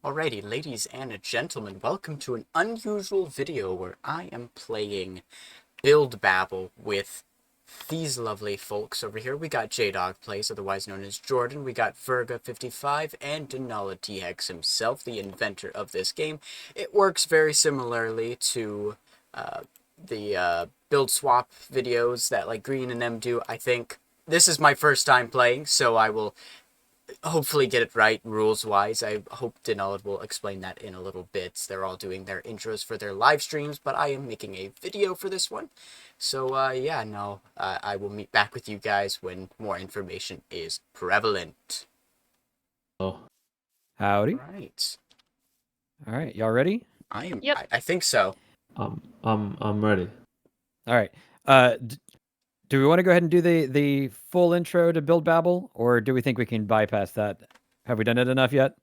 Alrighty, ladies and gentlemen, welcome to an unusual video where I am playing Build Babel with these lovely folks over here. We got J-Dog Plays, otherwise known as Jordan. We got Verga55 and Denala TX himself, the inventor of this game. It works very similarly to the build swap videos that like Green and M do. I think this is my first time playing, so I will hopefully get it right rules-wise. I hope Denald will explain that in a little bit. They're all doing their intros for their live streams, but I am making a video for this one. So, yeah, no, I will meet back with you guys when more information is prevalent. Oh, Howdy. Right. All right, y'all ready? I am. Yep. I think so. I'm ready. All right. Do we want to go ahead and do the full intro to Build Babel, or do we think we can bypass that? Have we done it enough yet?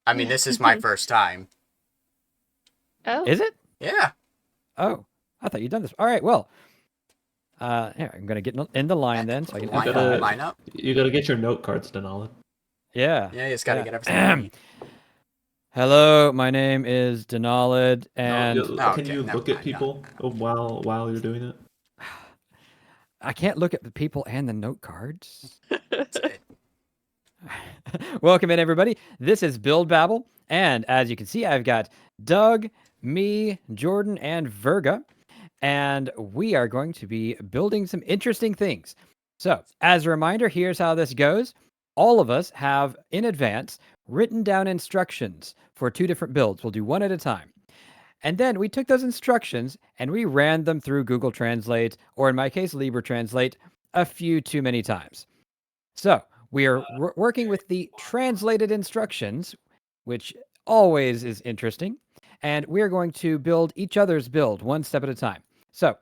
I mean, this is my first time. Oh, Is it? Yeah. Oh, I thought you'd done this. All right. Well, here, I'm gonna get in the line then, so I can line have up. that. Line up. You gotta get your note cards, Denala. Yeah. Yeah, you just gotta Yeah. get everything ready. Hello, my name is Denalid, and Can you look at people while you're doing it? I can't look at the people and the note cards. Welcome in, everybody. This is Build Babel, and as you can see, I've got Doug, me, Jordan, and Verga, and we are going to be building some interesting things. So, as a reminder, here's how this goes. All of us have, in advance, written down instructions for two different builds. We'll do one at a time. And then we took those instructions and we ran them through Google Translate, or in my case, Libre Translate, a few too many times. So we are working with the translated instructions, which always is interesting. And we're going to build each other's build one step at a time. So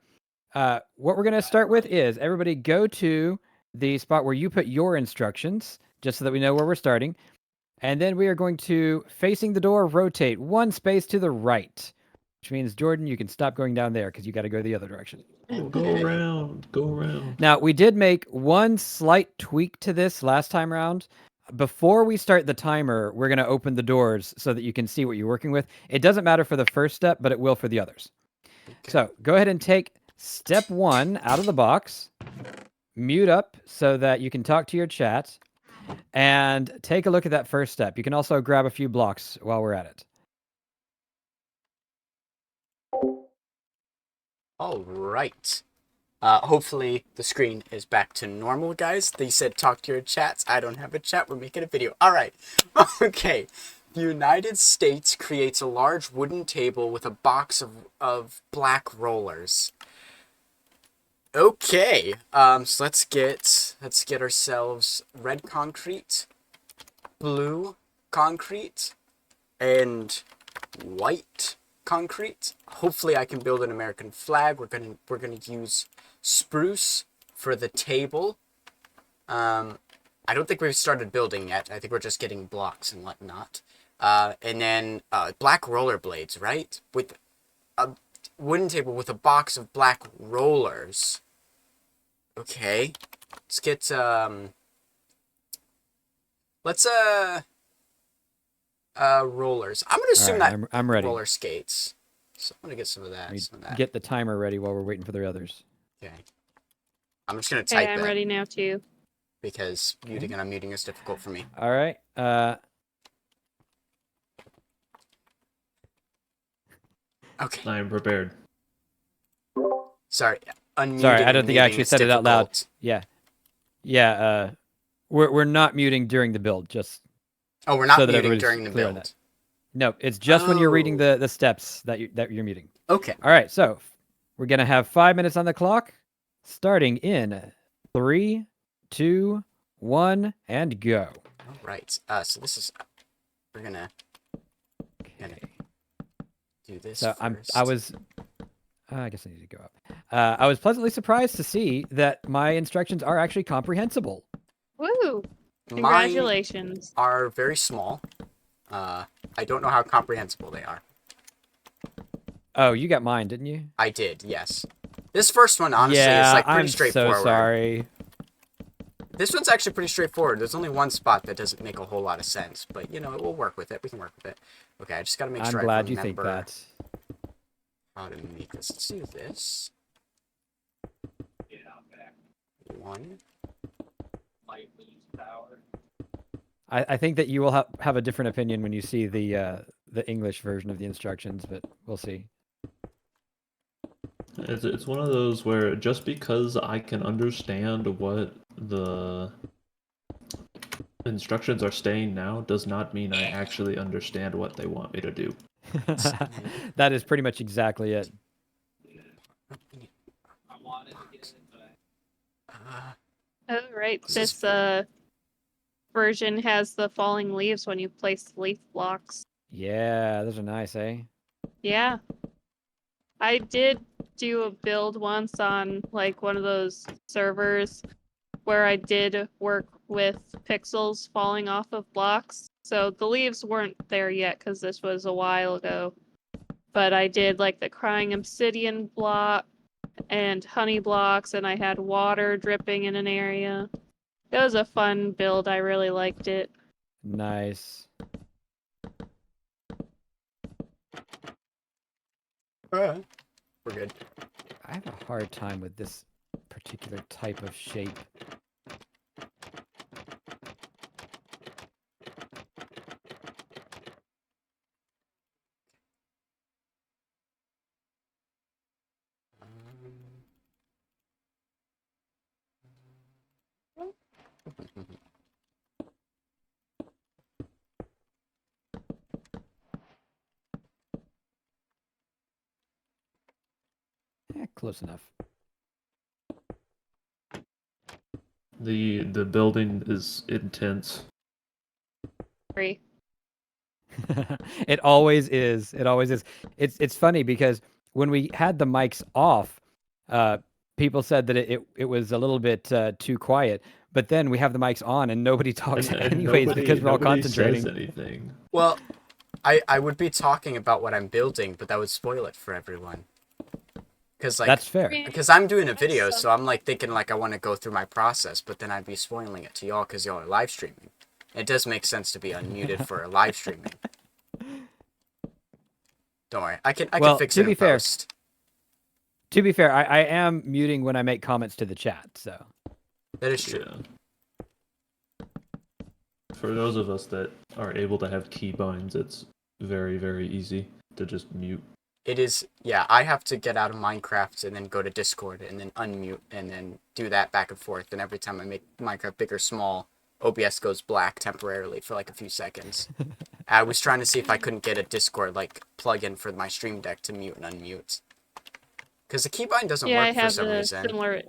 what we're going to start with is everybody go to the spot where you put your instructions, just so that we know where we're starting. And then we are going to, facing the door, rotate one space to the right, which means, Jordan, you can stop going down there because you got to go the other direction. Go around. Now, we did make one slight tweak to this last time around. Before we start the timer, we're going to open the doors so that you can see what you're working with. It doesn't matter for the first step, but it will for the others. Okay. So go ahead and take step 1 out of the box, mute up so that you can talk to your chat, and take a look at that first step. You can also grab a few blocks while we're at it. All right. Hopefully the screen is back to normal, guys. They said talk to your chats. I don't have a chat. We're making a video. All right. Okay. The United States creates a large wooden table with a box of black rollers. Okay. So let's get ourselves red concrete, blue concrete, and white concrete. Hopefully I can build an American flag. We're gonna use spruce for the table. I don't think we've started building yet. I think we're just getting blocks and whatnot. And then black roller blades, right? With a wooden table with a box of black rollers. Okay. Let's get rollers. I'm gonna assume right, that I'm ready. Roller skates. So I'm gonna get some of that. Get the timer ready while we're waiting for the others. Okay. I'm just gonna type I'm it ready now too. because muting and unmuting is difficult for me. All right. Okay. I am prepared. Sorry. Unmuting. Sorry, I don't think I muting actually is said it out loud. difficult. Yeah. We're not muting during the build. Just Oh, we're not so that muting everybody's during the clear on build. that. No, it's just when you're reading Oh. the steps that you're muting. Okay. All right, so we're gonna have 5 minutes on the clock, starting in 3, 2, 1, and go. All right. So this is. We're gonna do this. So first. I guess I need to go up. I was pleasantly surprised to see that my instructions are actually comprehensible. Woo! Mine Congratulations. are very small. I don't know how comprehensible they are. Oh, you got mine, didn't you? I did, yes. This first one, honestly, yeah, is like pretty I'm straightforward. so sorry. This one's actually pretty straightforward. There's only one spot that doesn't make a whole lot of sense, but you know, we'll work with it. We can work with it. Okay, I just gotta make I'm sure glad I you think remember that. how to make this. Let's do this. One. I think that you will have a different opinion when you see the English version of the instructions, but we'll see. It's one of those where just because I can understand what the instructions are saying now does not mean I actually understand what they want me to do. That is pretty much exactly it. Oh, right. This is This version has the falling leaves when you place the leaf blocks. Yeah, those are nice, eh? Yeah. I did do a build once on like one of those servers where I did work with pixels falling off of blocks. So the leaves weren't there yet because this was a while ago. But I did like the crying obsidian block and honey blocks, and I had water dripping in an area. It was a fun build. I really liked it. Nice. We're good. I have a hard time with this particular type of shape. Close enough. The building is intense. Free. It always is. It always is. It's funny because when we had the mics off, people said that it was a little bit too quiet. But then we have the mics on and nobody talks And anyways because we're all nobody concentrating. says anything. Well, I would be talking about what I'm building, but that would spoil it for everyone. Because like That's fair. because I'm doing a video, so I'm like thinking like I want to go through my process, but then I'd be spoiling it to y'all because y'all are live streaming. It does make sense to be unmuted for a live streaming. Don't worry, I can fix to it be in fair, post. To be fair, I am muting when I make comments to the chat, so. That is true. Yeah. For those of us that are able to have keybinds, it's very, very easy to just mute. It is, yeah, I have to get out of Minecraft and then go to Discord and then unmute and then do that back and forth. And every time I make Minecraft big or small, OBS goes black temporarily for like a few seconds. I was trying to see if I couldn't get a Discord like plugin for my Stream Deck to mute and unmute. Because the keybind doesn't Yeah, I work for have some a reason. similar.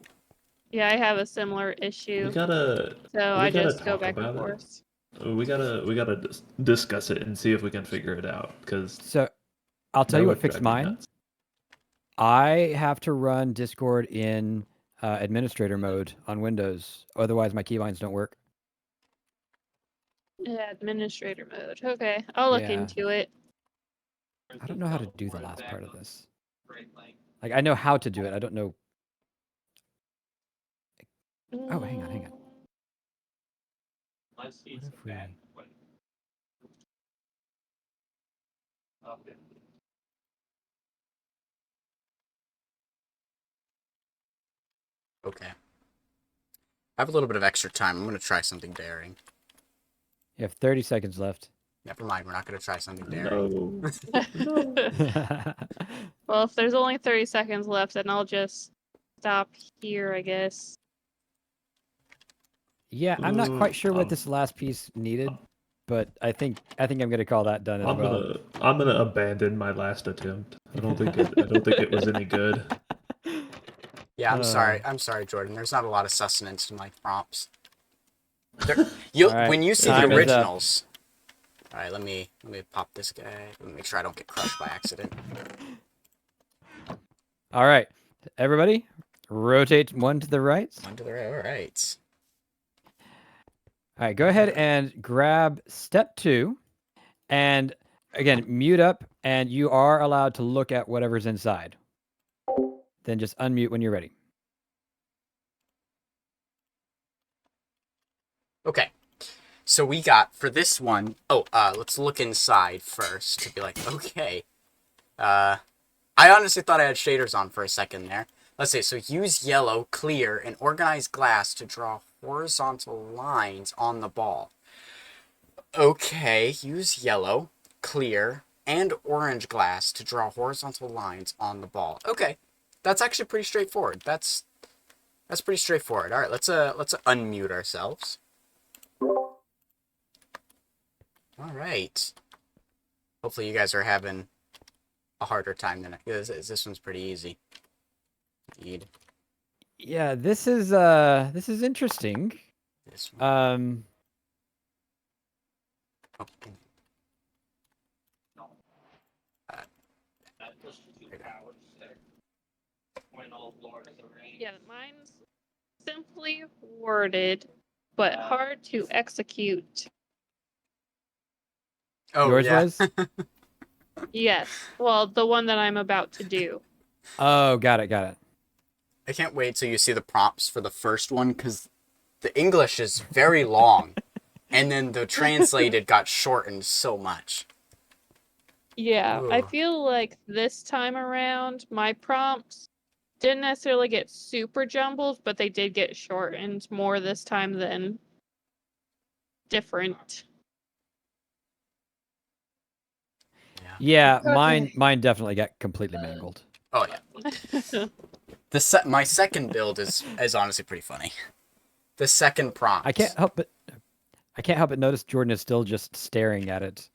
Yeah, I have a similar issue. We gotta I just go talk back and about it. forth. We gotta discuss it and see if we can figure it out. Because So, I'll tell you what fixed mine. I have to run Discord in administrator mode on Windows. Otherwise, my keybinds don't work. Yeah, administrator mode. Okay, I'll look Yeah. into it. I don't know how to do the last part of this. Like, I know how to do it. I don't know. Oh, hang on. What if we... Okay. I have a little bit of extra time. I'm going to try something daring. You have 30 seconds left. Never mind, we're not going to try something daring. No. Well, if there's only 30 seconds left, then I'll just stop here, I guess. Yeah, I'm not quite sure what this last piece needed, but I think I'm gonna call that done as well. I'm gonna abandon my last attempt. I don't think it was any good. Yeah, I'm sorry. I'm sorry, Jordan. There's not a lot of sustenance in my prompts. When you see the originals. All right, let me pop this guy. Let me make sure I don't get crushed by accident. All right, everybody, rotate one to the right. One to the right. All right. All right, go ahead and grab step 2, and again, mute up, and you are allowed to look at whatever's inside. Then just unmute when you're ready. Okay. So we got, for this one, let's look inside first to be like, okay. I honestly thought I had shaders on for a second there. Let's see, so use yellow, clear, and organized glass to draw horizontal lines on the ball. Okay, use yellow, clear, and orange glass to draw horizontal lines on the ball. Okay, that's actually pretty straightforward. That's pretty straightforward. All right, let's unmute ourselves. All right. Hopefully you guys are having a harder time than this one's pretty easy. Indeed. Yeah, this is interesting. This one. Oh. Yeah, mine's simply worded, but hard to execute. Oh, Yours yeah. was? Yes. Well, the one that I'm about to do. Oh, got it. I can't wait till you see the prompts for the first one, because the English is very long, and then the translated got shortened so much. Yeah, I Ooh. feel like this time around, my prompts didn't necessarily get super jumbled, but they did get shortened more this time than different. Yeah, Okay. mine definitely got completely mangled. Oh, yeah. My second build is honestly pretty funny. The second prompt. I can't help but notice Jordan is still just staring at it.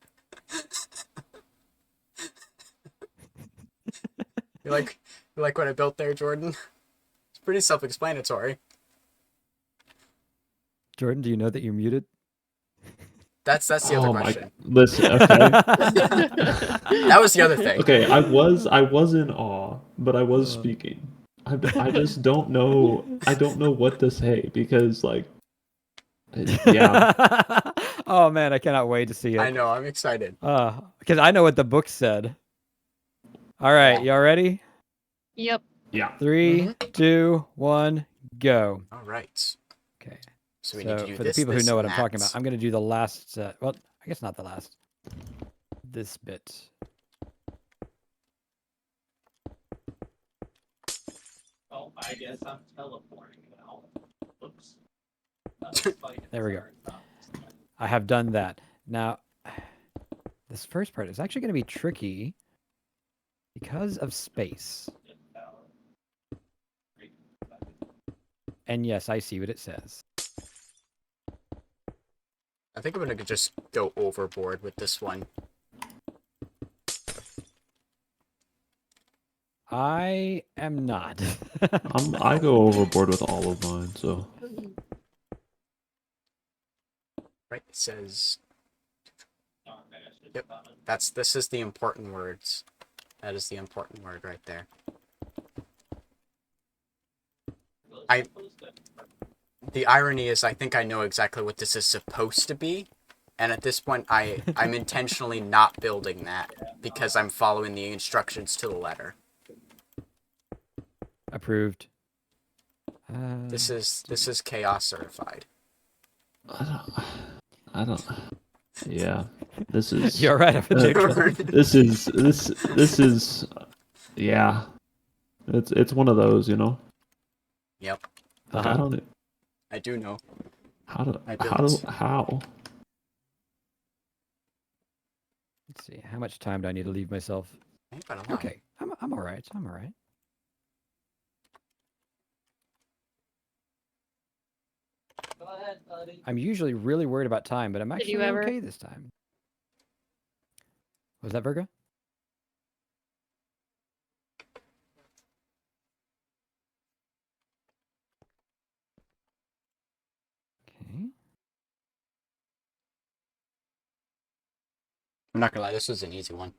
You like what I built there, Jordan? It's pretty self-explanatory. Jordan, do you know that you're muted? That's the other question. Listen, okay. That was the other thing. Okay, I was in awe, but I was speaking. I just don't know. I don't know what to say because, like, yeah. Oh man, I cannot wait to see it. I know, I'm excited. Because I know what the book said. All right, y'all ready? Yep. Yeah. 3, 2, 1, go. All right. Okay. So we need to do for this, the people who this, know what and I'm talking that. about, I'm going to do the last. Well, I guess not the last. This bit. Oh, I guess I'm teleporting now. Oops. There we go. I have done that. Now, this first part is actually going to be tricky because of space. And yes, I see what it says. I think I'm gonna just go overboard with this one. I am not. I go overboard with all of mine, so. Right? It says. Yep. This is the important words. That is the important word right there. The irony is, I think I know exactly what this is supposed to be, and at this point, I'm intentionally not building that because I'm following the instructions to the letter. Approved. This is chaos certified. I don't. Yeah. This is. You're right. This is. Yeah. It's one of those, you know. Yep. Like, I don't. I do know. How? Let's see. How much time do I need to leave myself? Okay. I'm all right. I'm all right. Go ahead, buddy. I'm usually really worried about time, but I'm Did actually you ever? okay this time. Was that Virga? Okay. I'm not gonna lie, this was an easy one.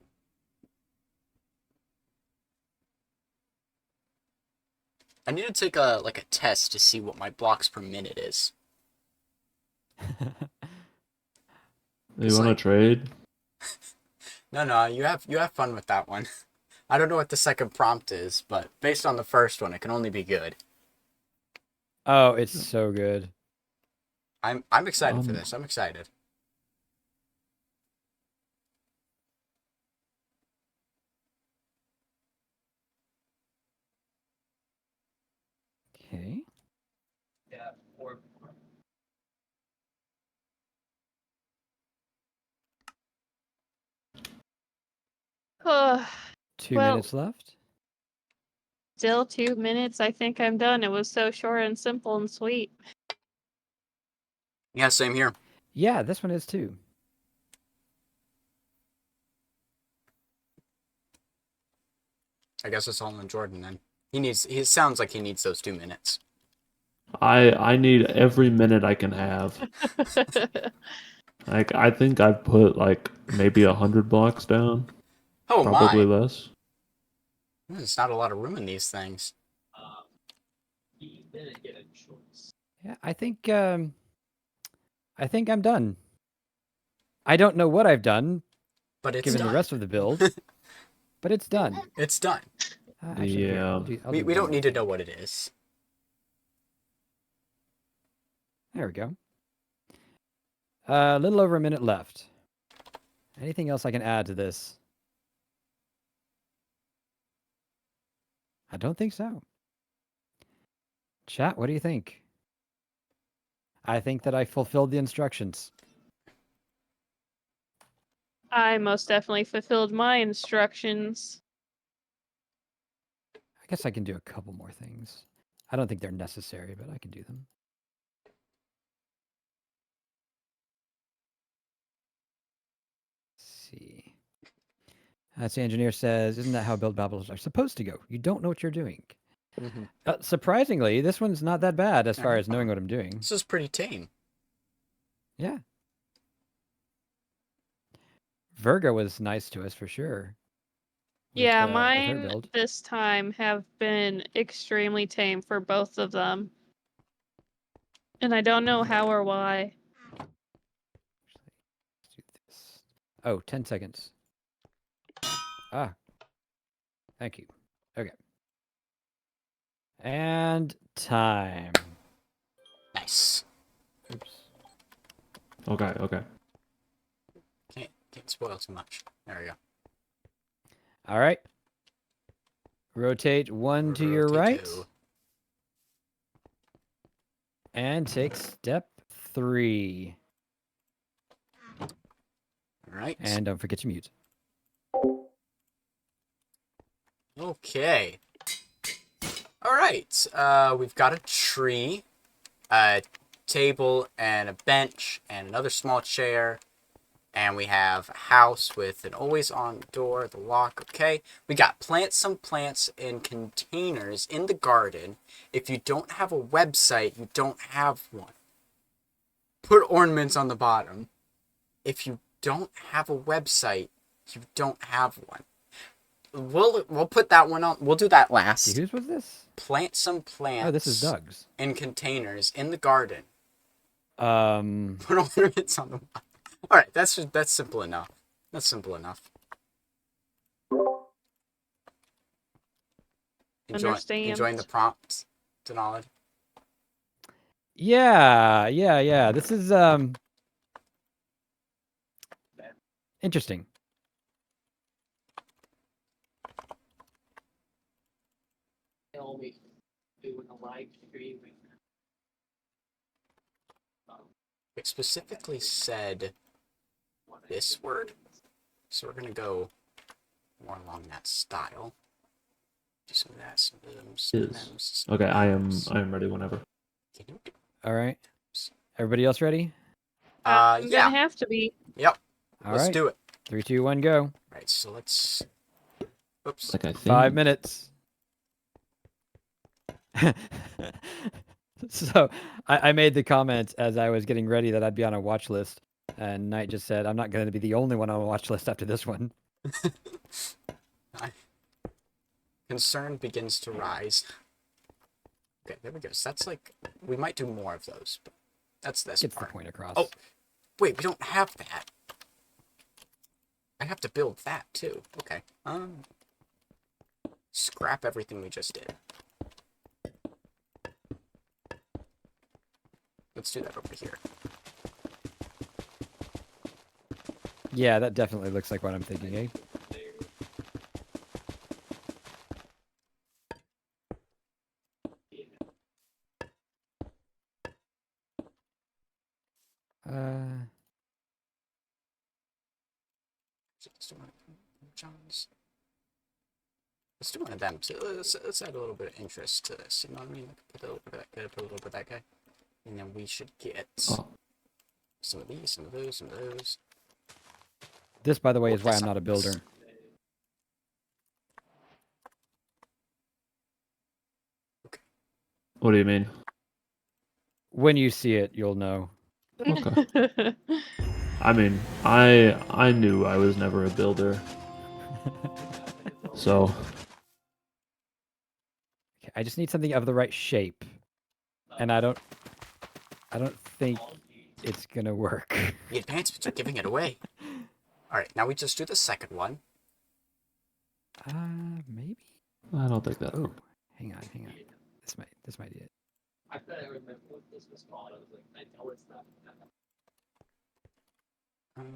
I need to take a test to see what my blocks per minute is. You want to trade? No, you have fun with that one. I don't know what the second prompt is, but based on the first one, it can only be good. Oh, it's so good. I'm excited for this. I'm excited. Okay. Yeah, or Ugh, 2 Well- minutes left. still 2 minutes. I think I'm done. It was so short and simple and sweet. Yeah, same here. Yeah, this one is too. I guess it's all on Jordan then. He sounds like he needs those 2 minutes. I need every minute I can have. Like I think I've put like maybe 100 blocks down. Oh Probably my! less. There's not a lot of room in these things. he didn't get a choice. Yeah, I think I'm done. I don't know what I've done But it's given done. the rest of the build, but it's done. It's done. Actually, here, Yeah. I'll We do don't one need more to know thing. what it is. There we go. A little over a minute left. Anything else I can add to this? I don't think so. Chat, what do you think? I think that I fulfilled the instructions. I most definitely fulfilled my instructions. I guess I can do a couple more things. I don't think they're necessary, but I can do them. Let's see. That's the engineer says, isn't that how build babbles are supposed to go? You don't know what you're doing. Mhm. Surprisingly, this one's not that bad as far as knowing what I'm doing. This is pretty tame. Yeah. Virgo was nice to us for sure. Yeah, with her mine build. this time have been extremely tame for both of them. And I don't know how or why. Let's do this. Oh, 10 seconds. Ah. Thank you. Okay. And time. Nice. Oops. Okay. Can't spoil too much. There we go. All right. Rotate one to your right. Rotate-o. And take step 3. All right. And don't forget to mute. Okay. All right. We've got a tree, a table, and a bench, and another small chair. And we have a house with an always-on door, the lock, okay? We got some plants in containers in the garden. If you don't have a website, you don't have one. Put ornaments on the bottom. If you don't have a website, you don't have one. We'll put that one on. We'll do that last. Whose was this? Plant some plants. Oh, this is Doug's. In containers in the garden. Put ornaments on the bottom. All right, that's simple enough. That's simple enough. Enjoying the prompt, Denali? Yeah. This is interesting. Tell me doing a live stream. It specifically said this word, so we're gonna go more along that style. Do some of that, some of them, synonyms. Okay, I am ready whenever. All right. Everybody else ready? I'm Yeah. gonna have to be. Yep. All Let's right. do it. 3, 2, 1, go. Right. So let's. Oops. Like I think 5 minutes. So I made the comment as I was getting ready that I'd be on a watch list, and Knight just said, I'm not going to be the only one on a watch list after this one. Concern begins to rise. Okay, there we go. So that's like we might do more of those, but that's this Gets the part. point across. Oh, wait, we don't have that. I have to build that too. Okay. Scrap everything we just did. Let's do that over here. Yeah, that definitely looks like what I'm thinking, eh? So let's do one of John's. Let's do one of them. So let's add a little bit of interest to this. You know what I mean? Put a little bit of that guy, put a little bit of that guy. And then we should get Oh. some of these, some of those, some of those. This, by the way, Oh, is why that's I'm not a builder. nice. What do you mean? When you see it, you'll know. Okay. I mean, I knew I was never a builder. So, Okay, I just need something of the right shape, and I don't think it's gonna work. The advancements are giving it away. Alright, now we just do the second one. Maybe. I don't think that. Oh, hang on. This might be it. I thought I remember what this was called. I was like, I know it's not.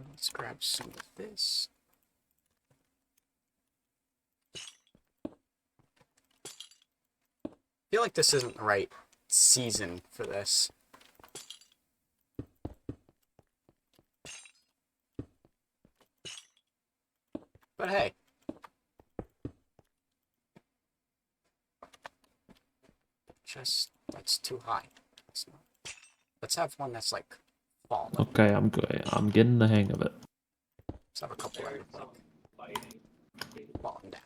Let's grab some of this. I feel like this isn't the right season for this. But hey. That's too high. Let's have one that's like falling. Okay, I'm good. I'm getting the hang of it. Let's have a couple that are like falling down.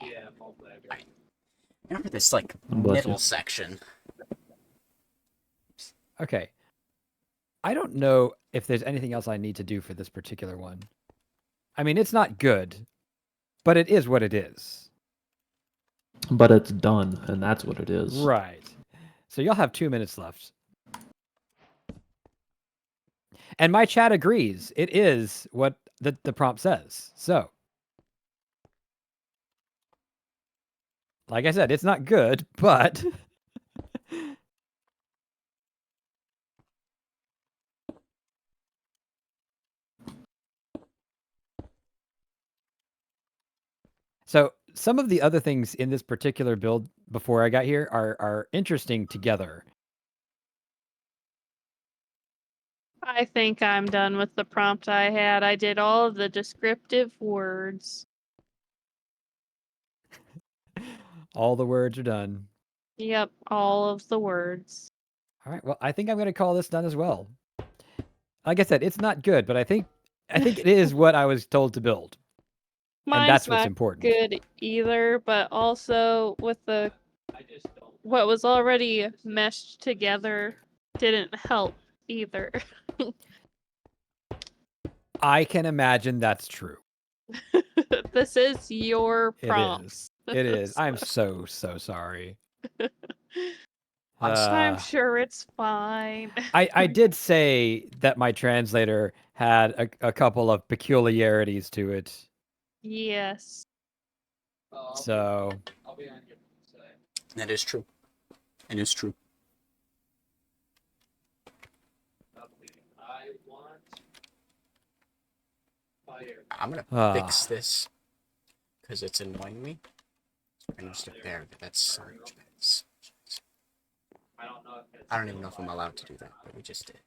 Yeah. Right. Remember this like Bless middle you. section. Okay. I don't know if there's anything else I need to do for this particular one. I mean, it's not good, but it is what it is. But it's done, and that's what it is. Right. So you'll have 2 minutes left. And my chat agrees. It is what the prompt says. So, like I said, it's not good, but so some of the other things in this particular build before I got here are interesting together. I think I'm done with the prompt I had. I did all of the descriptive words. All the words are done. Yep, all of the words. All right. Well, I think I'm going to call this done as well. Like I said, it's not good, but I think it is what I was told to build. Mine's And that's what's not important. good either, but also with the what was already meshed together didn't help either. I can imagine that's true. This is your It prompt. is. It is. I'm so sorry. I'm sure it's fine. I did say that my translator had a couple of peculiarities to it. Yes. So I'll be on your side. That is true. It is true. I want fire. I'm gonna fix this because it's annoying me. I'm gonna just repair that. That's so much better. I don't even know if I'm allowed to do that, but we just did.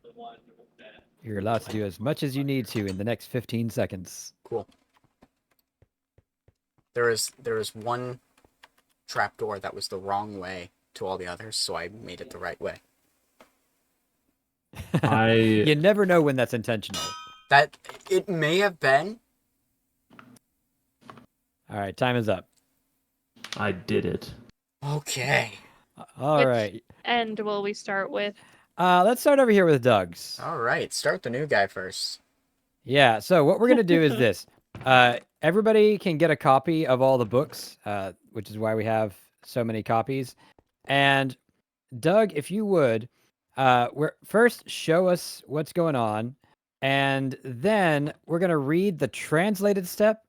The one that you're allowed to do as much as you need to in the next 15 seconds. Cool. There is one trapdoor that was the wrong way to all the others, so I made it the right way. You never know when that's intentional. That it may have been. All right, time is up. I did it. Okay. All Which right. end will we start with? Let's start over here with Doug's. All right. Start the new guy first. Yeah, so what we're going to do is this. Everybody can get a copy of all the books, which is why we have so many copies. And Doug, if you would, first show us what's going on, and then we're going to read the translated step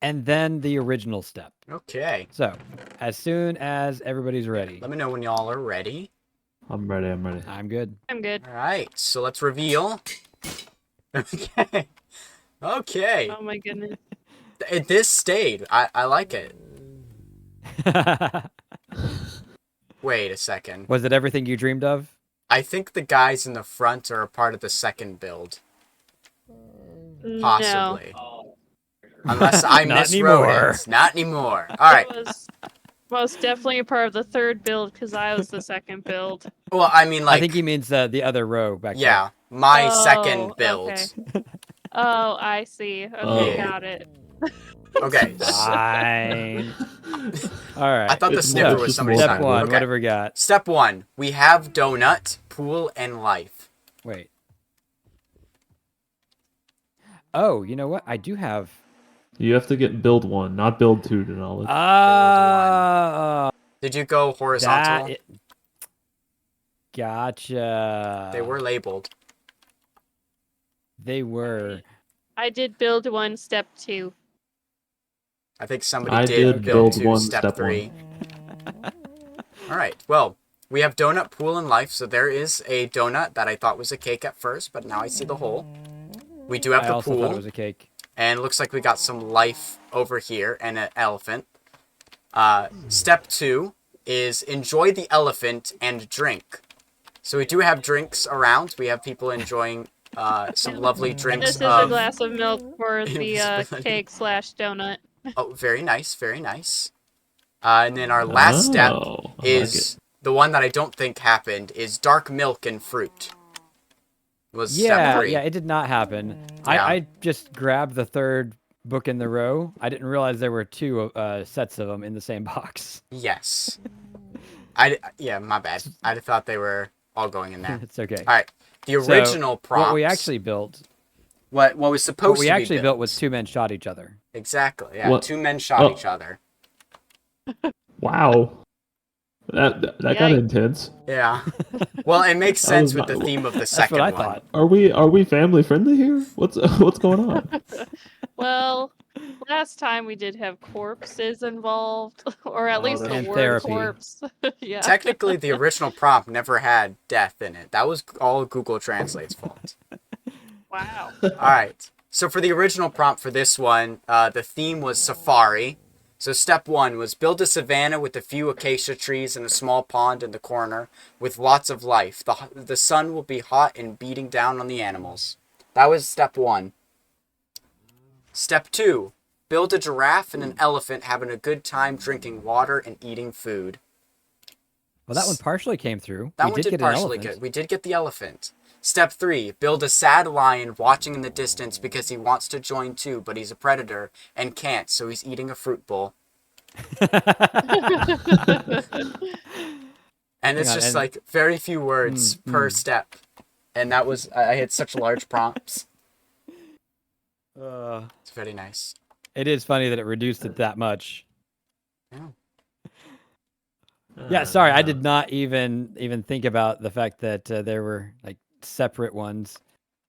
and then the original step. Okay. So, as soon as everybody's ready. Let me know when y'all are ready. I'm ready. I'm ready. I'm good. I'm good. All right, so let's reveal. Okay. Okay. Oh my goodness. This stayed. I like it. Wait a second. Was it everything you dreamed of? I think the guys in the front are a part of the second build. No. Possibly. Oh. Unless I Not miswrote anymore. it. Not anymore. All right. It was most definitely a part of the third build because I was the second build. Well, I mean, like, I think he means the other row back yeah, my Oh, second build. okay. Oh, I see. Okay, Oh. got it. Okay. there. Fine. All right. I thought the It's sniffer more- was just somebody's more Step side. one. Okay. What have we got? Step 1. We have donut, pool, and life. Wait. Oh, you know what? I do have. You have to get build 1, not build 2 to knowledge. Did you go horizontal? Gotcha. They were labeled. They were. I did build 1, step 2. I think somebody I did did build build 2, 1, step step 3. All right. Well, we have donut, pool, and life. So there is a donut that I thought was a cake at first, but now I see the hole. We do have I the also pool, thought it was a cake. and it looks like we got some life over here and an elephant. Step 2 is enjoy the elephant and drink. So we do have drinks around. We have people enjoying some lovely And drinks. this is a glass of milk for the Invisibility. cake/donut. Oh, very nice, very nice. And then our last step Oh, I like is the one that I don't think happened, is dark milk and fruit. Was step Yeah, 3. yeah, it did not happen. Yeah. I just grabbed the third book in the row. I didn't realize there were two sets of them in the same box. Yes. Yeah, my bad. I thought they were all going in there. It's okay. All right. The So, original prompts. What we actually built. what was supposed What we to be actually built was 2 men shot each other. Exactly. Yeah. What- 2 men shot oh. each other. Wow. That got Yikes. intense. Yeah. Well, it makes That sense was with the not- theme of the That's second what I one. thought. Are we family friendly here? What's going on? Well, last time we did have corpses involved, or at Oh, least the that's And word therapy. corpse. Yeah. Technically, the original prompt never had death in it. That was all Google Translate's fault. Wow. All right. So for the original prompt for this one, the theme was safari. So step 1 was build a savanna with a few acacia trees and a small pond in the corner with lots of life. The sun will be hot and beating down on the animals. That was step 1. Step 2, build a giraffe and an elephant having a good time drinking water and eating food. Well, that one partially came through. That we one did did get an partially elephant. good. We did get the elephant. Step 3, build a sad lion watching in the distance because he wants to join too, but he's a predator and can't, so he's eating a fruit bowl. And it's Yeah, just and- like very few words per step. And that was, I had such large prompts. It's very nice. It is funny that it reduced it that much. Yeah. Yeah, sorry, I did not even think about the fact that there were like separate ones.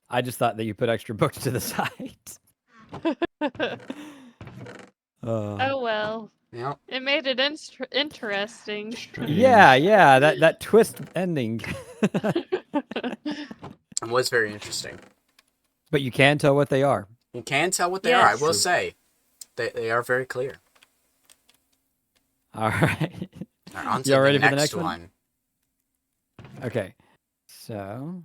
I just thought that you put extra books to the side. Oh well. Yeah. It made it interesting. Strange. Yeah, that twist ending. It was very interesting. But you can tell what they are. You can tell what they are, I Yes. will say. They are very clear. All right. All right, on to Y'all ready the for the next next one? Okay. So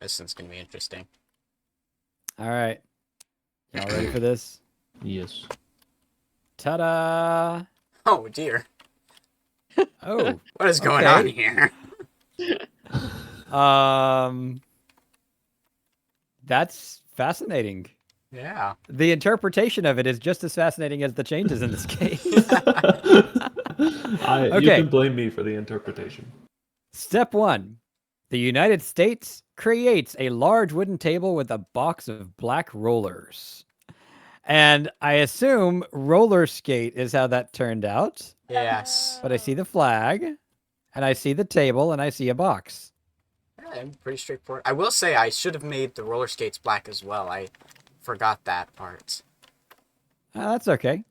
This one's going to be interesting. all right. Y'all ready for this? Yes. Ta-da! Oh, dear. Oh. What is going Okay. on here? That's fascinating. Yeah. The interpretation of it is just as fascinating as the changes in this case. You Okay. can blame me for the interpretation. Step 1. The United States creates a large wooden table with a box of black rollers. And I assume roller skate is how that turned out. Yes. But I see the flag, and I see the table, and I see a box. Pretty straightforward. I will say I should have made the roller skates black as well. I forgot that part. That's okay.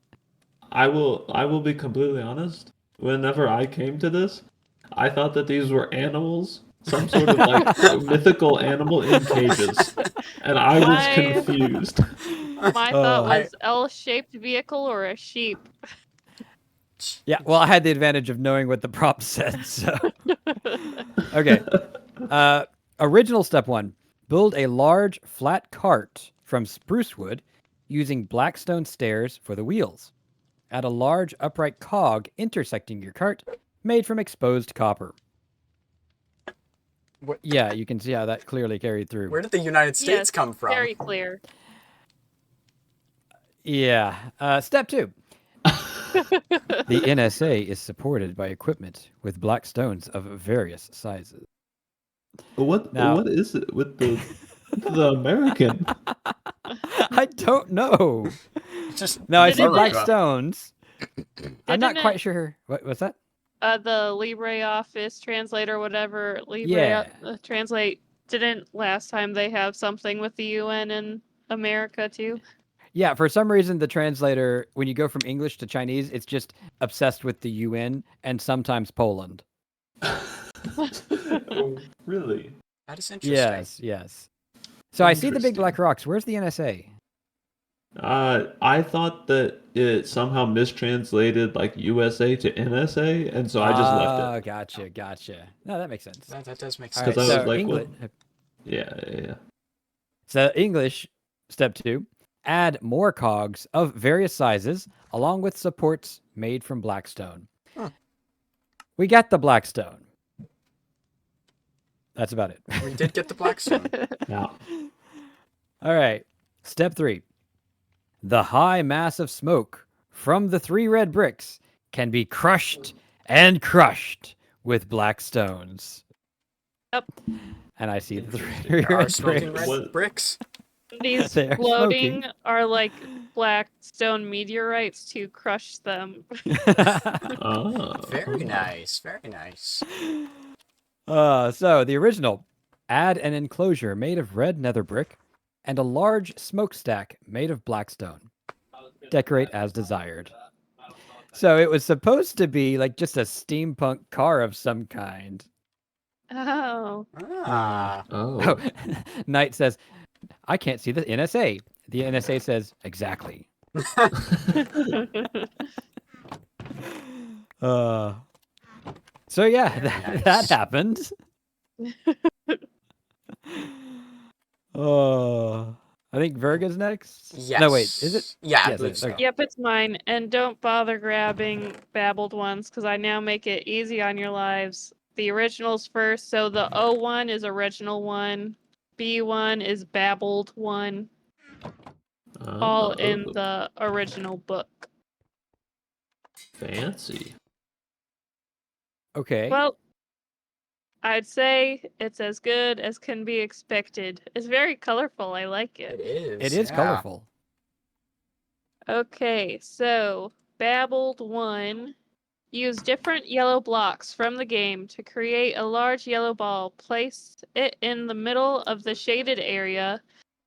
I will be completely honest. Whenever I came to this, I thought that these were animals, some sort of like mythical animal in cages, and I was My- confused. My thought I- was L-shaped vehicle or a sheep. Yeah, well, I had the advantage of knowing what the prop said, so. Okay. Original step 1. Build a large, flat cart from spruce wood using blackstone stairs for the wheels. Add a large, upright cog intersecting your cart made from exposed copper. What- Yeah, you can see how that clearly carried through. Where did the United States Yes, come from? very clear. Yeah. Step 2. The NSA is supported by equipment with black stones of various sizes. What Now- what is it with the American? I don't know. Just No, I see Didn't black it- stones. I'm not Didn't quite it- sure. What's that? The LibreOffice translator, whatever, Yeah. Translate, didn't last time they have something with the UN in America too? Yeah, for some reason, the translator, when you go from English to Chinese, it's just obsessed with the UN and sometimes Poland. Oh, really? That is interesting. Yes. So I see the big Interesting. black rocks. Where's the NSA? I thought that it somehow mistranslated like USA to NSA, and so I just left it. Gotcha. No, that makes sense. That does make All sense. right, I was so like, English. Yeah. So English, step 2, add more cogs of various sizes along with supports made from blackstone. Huh. We got the blackstone. That's about it. We did get the Blackstone. Now, All right. Step 3. The high mass of smoke from the 3 red bricks can be crushed and crushed with black stones. Yep. And I see the 3 There are red smoking bricks. red What? bricks. These They are floating smoking. are like black stone meteorites to crush them. Very nice. Very nice. So the original, add an enclosure made of red nether brick and a large smokestack made of blackstone. Decorate as desired. So it was supposed to be like just a steampunk car of some kind. Oh. Ah. Oh, Knight says, I can't see the NSA. The NSA says, exactly. So yeah, Very that nice. happened. I think Virga's next. Yes. No, wait, is it? Yeah, I Yes, believe it is. so. Okay. Yep, it's mine. And don't bother grabbing babbled ones because I now make it easy on your lives. The originals first. So the O1 is original one. B1 is babbled one. All in the original book. fancy. Okay. Well, I'd say it's as good as can be expected. It's very colorful. I like It it. is. It is yeah. colorful. Okay, so Babbled 1. Use different yellow blocks from the game to create a large yellow ball. Place it in the middle of the shaded area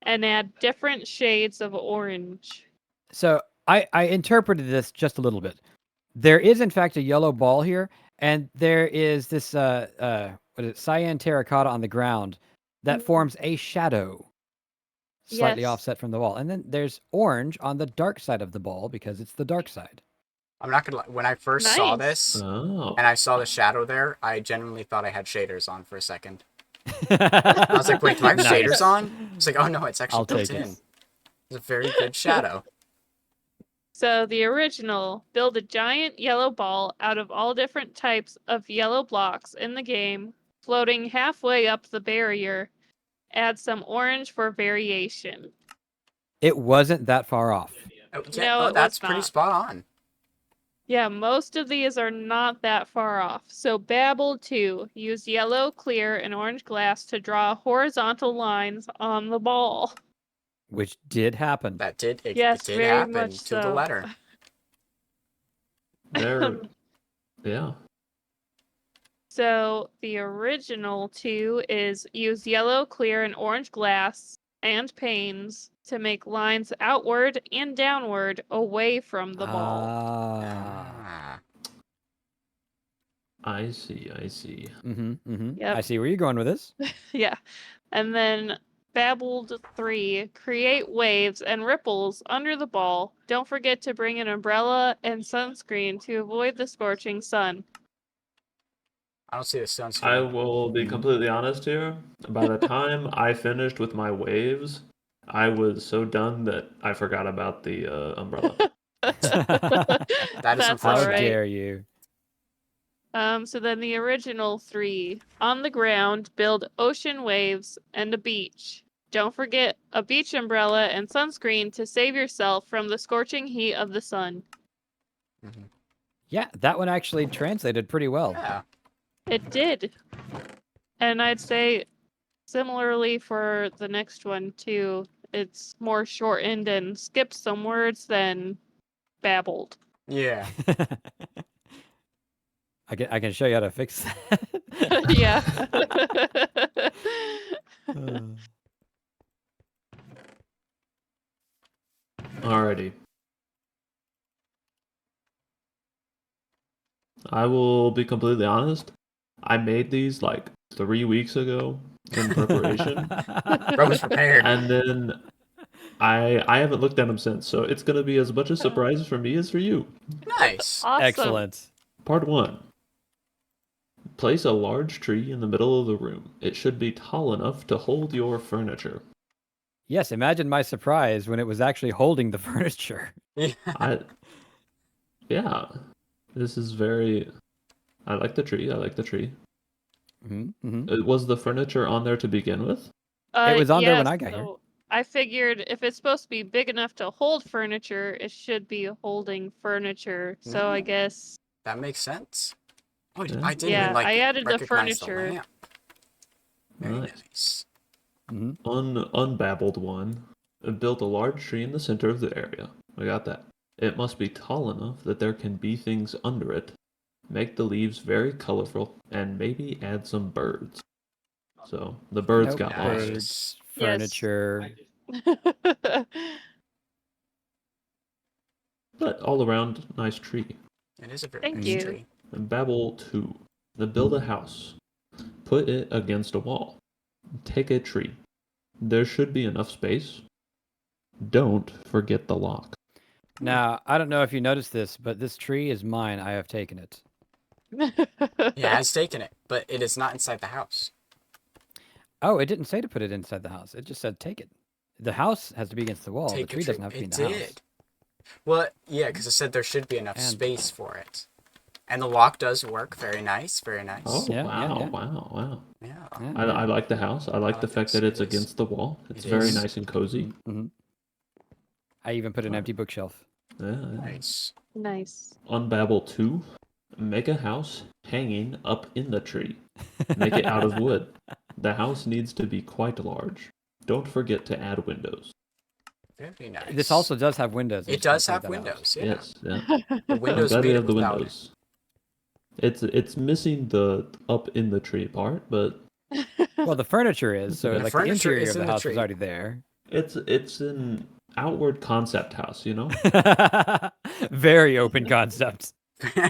and add different shades of orange. So I interpreted this just a little bit. There is in fact a yellow ball here, and there is this what is it, cyan terracotta on the ground that forms a shadow slightly Yes. offset from the wall. And then there's orange on the dark side of the ball because it's the dark side. I'm not gonna lie. When I first saw Nice. this Oh. and I saw the shadow there, I genuinely thought I had shaders on for a second. I was like, wait, do I have Nice. shaders on? It's like, oh no, it's actually I'll built take it. in. It's a very good shadow. So the original, build a giant yellow ball out of all different types of yellow blocks in the game, floating halfway up the barrier. Add some orange for variation. It wasn't that far off. Oh, No, it that's was pretty not. spot on. Yeah, most of these are not that far off. So Babel 2, use yellow, clear, and orange glass to draw horizontal lines on the ball. Which did happen. That did it, Yes, it did very happen much to the so. letter. There. Yeah. So the original 2 is use yellow, clear, and orange glass and panes to make lines outward and downward away from the ball. Ah. I see. I see. Yep. I see where you're going with this. Yeah. And then Babbled 3, create waves and ripples under the ball. Don't forget to bring an umbrella and sunscreen to avoid the scorching sun. I don't see the sunscreen. I will be completely honest here. By the time I finished with my waves, I was so done that I forgot about the umbrella. That is That's unfortunate. How all right. dare you? So then the original 3. On the ground, build ocean waves and a beach. Don't forget a beach umbrella and sunscreen to save yourself from the scorching heat of the sun. Mhm. Yeah, that one actually translated pretty well. Yeah. It did. And I'd say similarly for the next one too. It's more shortened and skipped some words than babbled. Yeah. I can show you how to fix that. Yeah. Alrighty. I will be completely honest. I made these like 3 weeks ago in preparation, Bro was prepared. and then I haven't looked at them since. So it's gonna be as much a surprise for me as for you. Nice. Awesome. Excellent. Part 1. Place a large tree in the middle of the room. It should be tall enough to hold your furniture. Yes, imagine my surprise when it was actually holding the furniture. Yeah. Yeah, this is very. I like the tree. I like the tree. Was the furniture on there to begin with? It was on there when yes, I got here. so I figured if it's supposed to be big enough to hold furniture, it should be holding furniture. So I Yeah. guess That makes sense. Oh, Yeah. I didn't Yeah, even like I added the recognize the furniture. lamp. Very Nice. nice. Unbabbled one. Built a large tree in the center of the area. I got that. It must be tall enough that there can be things under it. Make the leaves very colorful and maybe add some birds. So the birds Nope, got Nice. lost. birds, Yes. furniture. But all around, nice tree. It is a very Thank nice you. tree. And Babel 2. Build a house. Put it against a wall. Take a tree. There should be enough space. Don't forget the lock. Now, I don't know if you noticed this, but this tree is mine. I have taken it. Yeah, has taken it, but it is not inside the house. Oh, it didn't say to put it inside the house. It just said take it. The house has to be against the wall. Take The tree a doesn't have to be in It the house. did. Well, yeah, because it said there should be enough And- space for it. And the lock does work. Very nice. Very nice. Oh, Yeah, wow, yeah. wow. Yeah. Yeah, I like the house. I like the like fact this. that it's It is. against the wall. It's It very is. nice and cozy. I even put an empty bookshelf. Yeah. Nice. Nice. Unbabble 2. Make a house hanging up in the tree. Make it out of wood. The house needs to be quite large. Don't forget to add windows. Very nice. This also does have windows. I It just gotta does point have that out. windows. Yeah. Yes, yeah. The I'm windows glad we made have it the without windows. It's missing the up in the tree part, but Well, the furniture is, so The like the furniture interior is of the in the house tree. was already there. it's an outward concept house, you know? Very open concept. All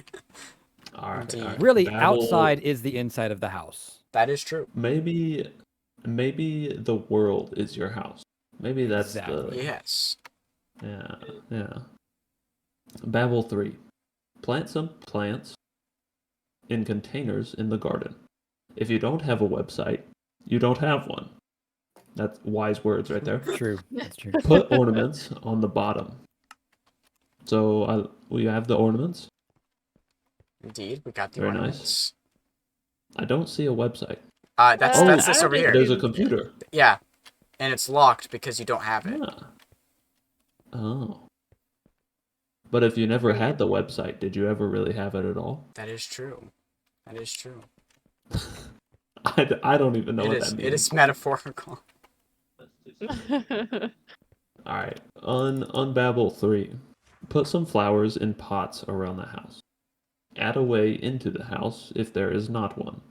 right. Indeed. All right. Really, Babel- outside is the inside of the house. That is true. Maybe the world is your house. Maybe that's Exactly. Yes. yeah. Babel 3. Plant some plants in containers in the garden. If you don't have a website, you don't have one. That's wise words right there. True. That's true. Put ornaments on the bottom. So we have the ornaments. Indeed, we got the Very nice. ornaments. I don't see a website. That's Oh, that's I this don't over think here. There's a computer. Yeah, and it's locked because you don't have it. Ah. Oh. But if you never had the website, did you ever really have it at all? That is true. That is true. I don't even know what that means. It is metaphorical. All right. Unbabble 3. Put some flowers in pots around the house. add a way into the house if there is not one.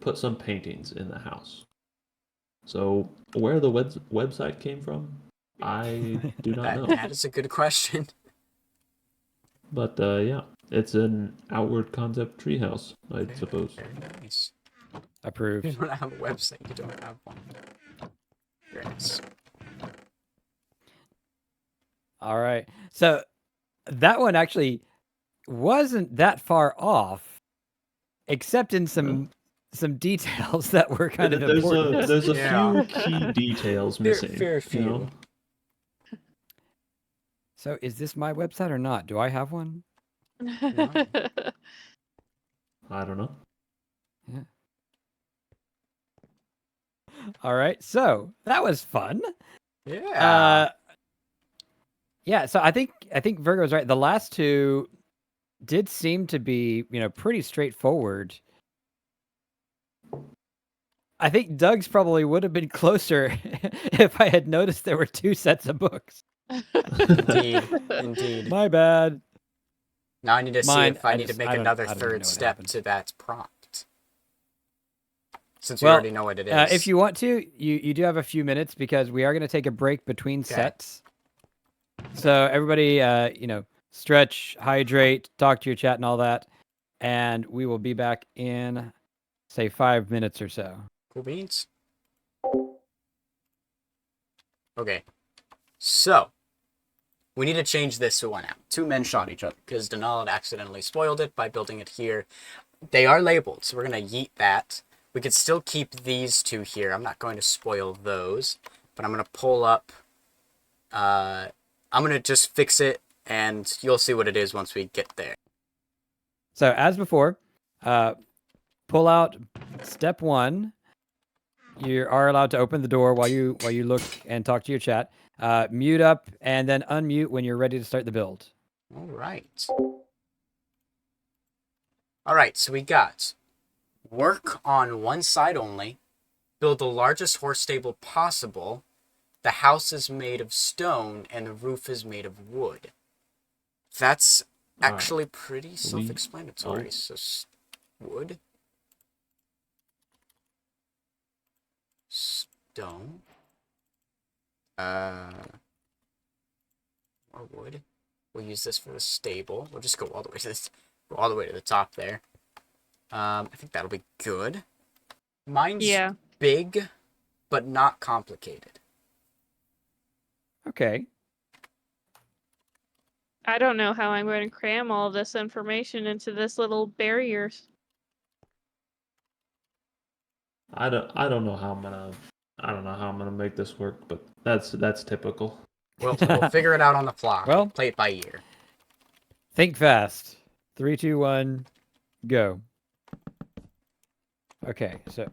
Put some paintings in the house. So, where the website came from, I do not know. That is a good question. But yeah, it's an outward concept treehouse, I suppose. Very nice. You Approved. don't have a website. You don't have one. Very nice. All right. So that one actually wasn't that far off, except in some details that were kind of important. There's a Yeah. few key details missing. Very few. You know? So is this my website or not? Do I have one? I don't know. All right. So that was fun. Yeah. Yeah. So I think Virgo's right. The last two did seem to be, pretty straightforward. I think Doug's probably would have been closer if I had noticed there were two sets of books. Indeed. My bad. Now I need to see Mine, if I I need to just- make I don't- another I don't even know third what step happened. to that prompt. Since we Well, already know what it is. If you want to, you do have a few minutes because we are going to take a break between sets. So everybody, stretch, hydrate, talk to your chat and all that. And we will be back in, say, 5 minutes or so. Cool beans. Okay. So, we need to change this to one out. Two men shot each other because Denal had accidentally spoiled it by building it here. They are labeled, so we're going to yeet that. We could still keep these two here. I'm not going to spoil those, but I'm going to pull up. I'm going to just fix it, and you'll see what it is once we get there. So as before, pull out step 1. You are allowed to open the door while you look and talk to your chat. Mute up and then unmute when you're ready to start the build. All right. All right, so we got work on one side only, build the largest horse stable possible, the house is made of stone, and the roof is made of wood. That's actually pretty self-explanatory. So, wood, stone, more wood. We'll use this for the stable. We'll just go all the way to this, go all the way to the top there. I think that'll be good. Mine's big, but not complicated. Okay. I don't know how I'm going to cram all this information into this little barrier. I don't know how I'm gonna make this work, but that's typical. We'll figure it out on the fly. Well, play it by ear. Think fast. 3, 2, 1, go. Okay, so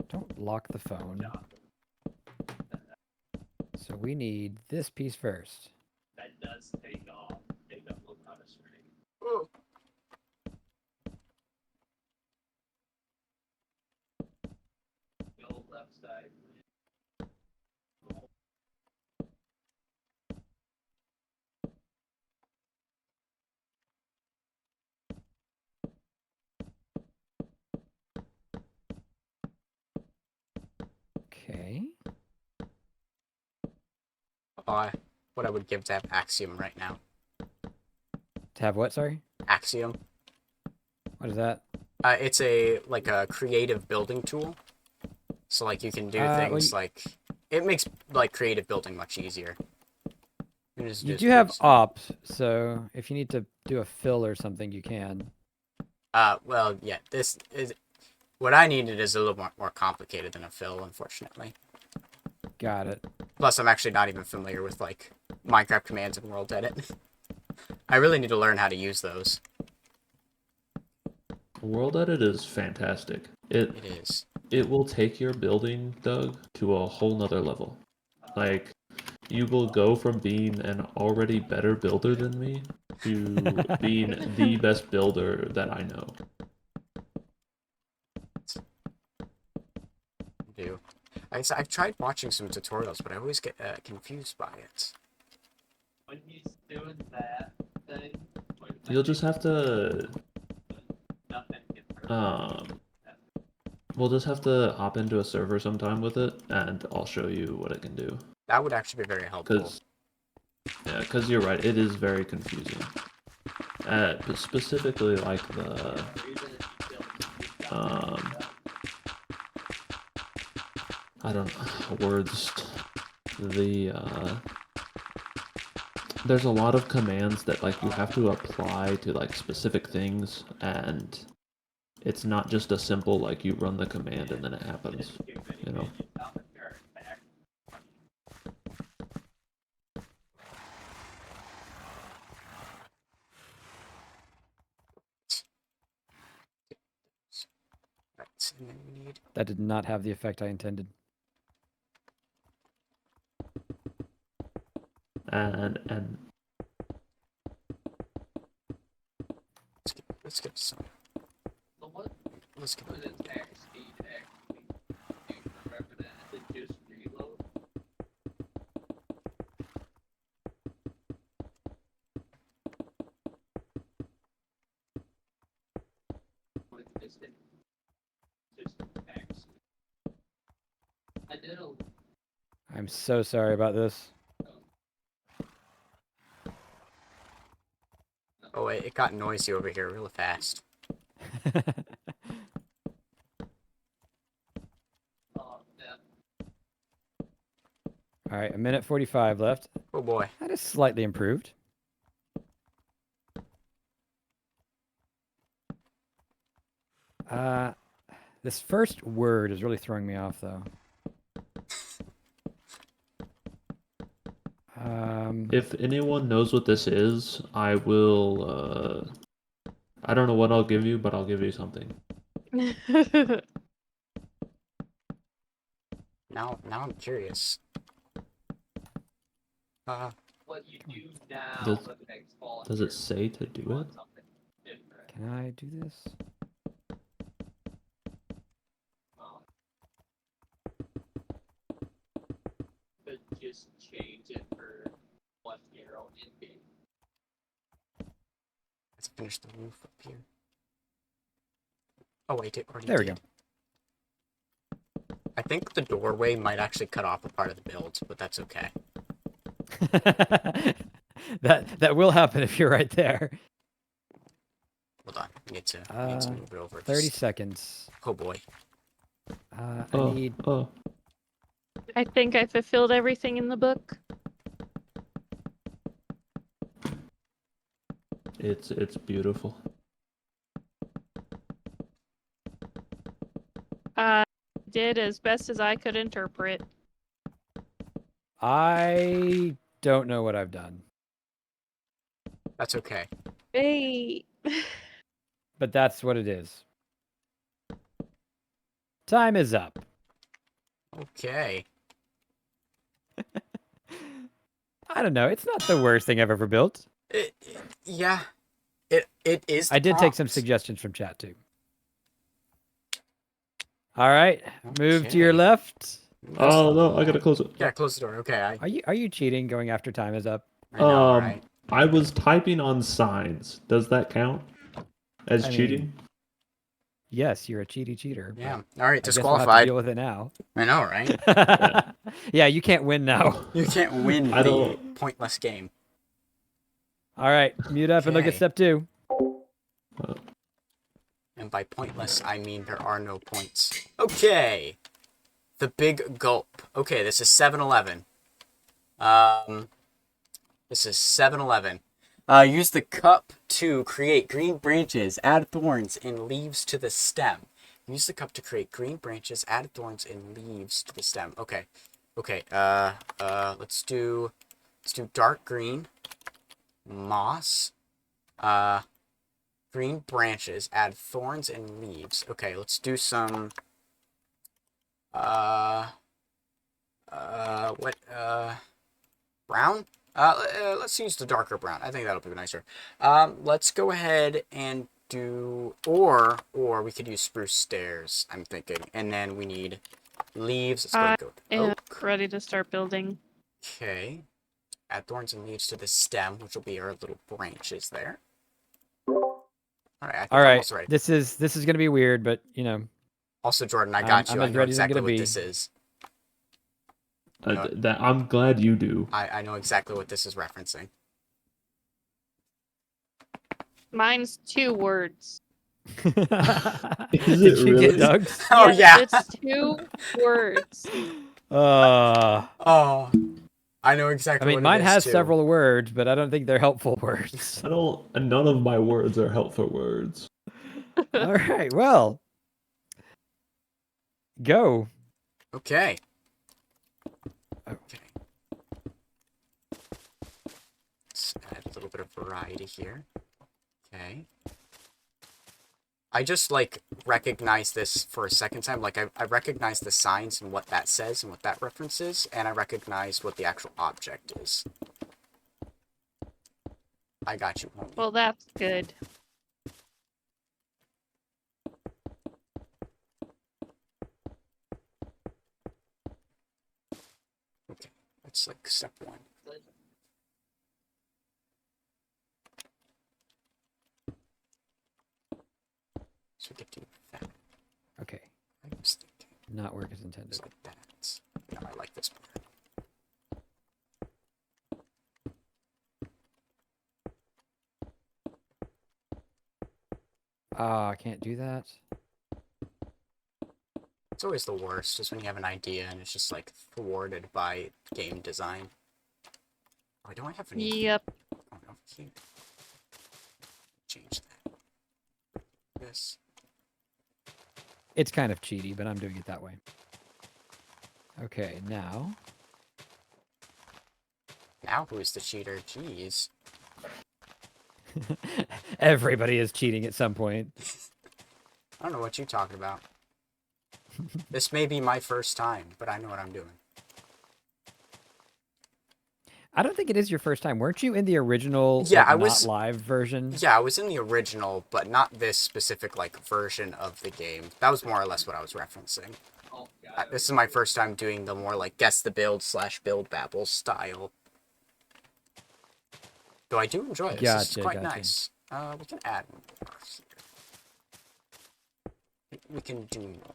don't lock the phone. So we need this piece first. That does take a little kind of string. The old left side. Okay. What I would give to have Axiom right now. To have what, sorry? Axiom. What is that? It's a creative building tool. So like you can do things like it makes like creative building much easier. You do have ops, so if you need to do a fill or something, you can. Well, yeah. This is what I needed is a little more complicated than a fill, unfortunately. Got it. Plus, I'm actually not even familiar with like Minecraft commands and world edit. I really need to learn how to use those. World edit is fantastic. It is. It will take your building, Doug, to a whole nother level. Like, you will go from being an already better builder than me to being the best builder that I know. I've tried watching some tutorials, but I always get confused by it. When he's doing that thing, You'll just have to We'll just have to hop into a server sometime with it, and I'll show you what it can do. That would actually be very helpful. Because you're right, it is very confusing. But specifically, like the I don't know words. There's a lot of commands that like you have to apply to like specific things, and it's not just a simple like you run the command and then it happens, you know. Right, and then we need. That did not have the effect I intended. And Let's get some. Let's get. Was it attack speed actually? Do you remember that? It just reload. What is it? Just attack speed. I did a I'm so sorry about this. Oh wait, it got noisy over here real fast. All right, 1:45 left. Oh boy. That is slightly improved. This first word is really throwing me off, though. if anyone knows what this is, I will. I don't know what I'll give you, but I'll give you something. Now I'm curious. what you do now Does- for the next fall. Does it say to do it? Something different. Can I do this? But just change it for one arrow in game. Let's finish the roof up here. Oh wait, it already There we did. go. I think the doorway might actually cut off a part of the build, but that's okay. that will happen if you're right there. Hold on, I need to move it over. 30 just- seconds. Oh boy. I Oh, need. oh. I think I fulfilled everything in the book. It's beautiful. Did as best as I could interpret. I don't know what I've done, That's okay. Hey. but that's what it is. Time is up. Okay. I don't know. It's not the worst thing I've ever built. Yeah. It is. I did take some prompt. suggestions from chat too. All right, move to your Okay. left. Oh no, I gotta close it. Yeah, close the door. Okay, Are you cheating going after time is up? I know, right? I was typing on signs. Does that count as I mean, cheating? Yes, you're a cheater. but Yeah. All right, I guess we'll have to disqualified. deal with it now. I know, right? Yeah, you can't win now. You can't win I the don't- pointless game. All right, mute up and look at Okay. step 2. And by pointless, I mean there are no points. Okay. The big gulp. Okay, this is 7-Eleven. This is 7-Eleven. Use the cup to create green branches, add thorns and leaves to the stem. Use the cup to create green branches, add thorns and leaves to the stem. Okay. Okay, let's do dark green, moss, green branches, add thorns and leaves. Okay, let's do some, brown? Let's use the darker brown. I think that'll be nicer. Let's go ahead and do, or we could use spruce stairs, I'm thinking. And then we need leaves. Let's go ahead and go And oak. ready to start building. Okay. Add thorns and leaves to the stem, which will be our little branches there. Alright, I think All I'm right. almost ready. This is gonna be weird, but you know, Also, Jordan, I got I'm you. I as know ready as I'm exactly gonna what be. this is. You know, That I'm glad you do. I know exactly what this is referencing. Mine's 2 words. Is Did it you get really? Doug's? Oh, Yes, yeah. it's 2 words. Oh, I know I exactly mean, what mine it is, has too. several words, but I don't think they're helpful words. I don't. None of my words are helpful words. All right, well, go. Okay. Oh. Okay. Let's add a little bit of variety here. Okay. I just, like, recognize this for a second time. Like, I recognize the signs and what that says and what that references, and I recognize what the actual object is. I got you, homie. Well, that's good. Okay, that's like step 1. So we get to that. Okay, I was thinking, not work as intended. it's like that. No, I like this part. Ah, I can't do that. It's always the worst, is when you have an idea and it's just, like, thwarted by game design. Oh, don't I have any? Yep. Oh, no, here. Change that. This. It's kind of cheaty, but I'm doing it that way. Okay, now. Now who's the cheater? Jeez. Everybody is cheating at some point. I don't know what you're talking about. This may be my first time, but I know what I'm doing. I don't think it is your first time. Weren't you in the original, Yeah, like, I was- not live version? Yeah, I was in the original, but not this specific, like, version of the game. That was more or less what I was referencing. This is my first time doing the more, like, guess the build / build babble style. Though I do enjoy this. This is Gotcha, quite gotcha. nice. We can add more here. We can do more.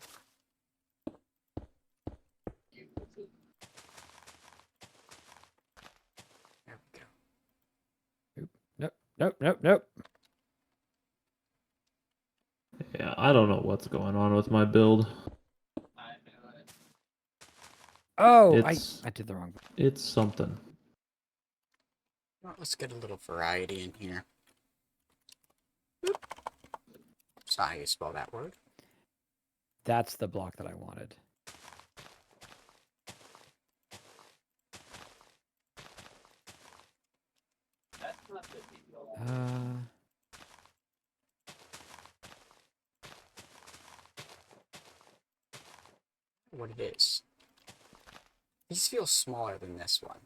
There we go. Nope. Yeah, I don't know what's going on with my build. Oh, It's I did the wrong. it's something. Well, let's get a little variety in here. That's not how you spell that word. That's the block that I wanted. What it is. These feel smaller than this one.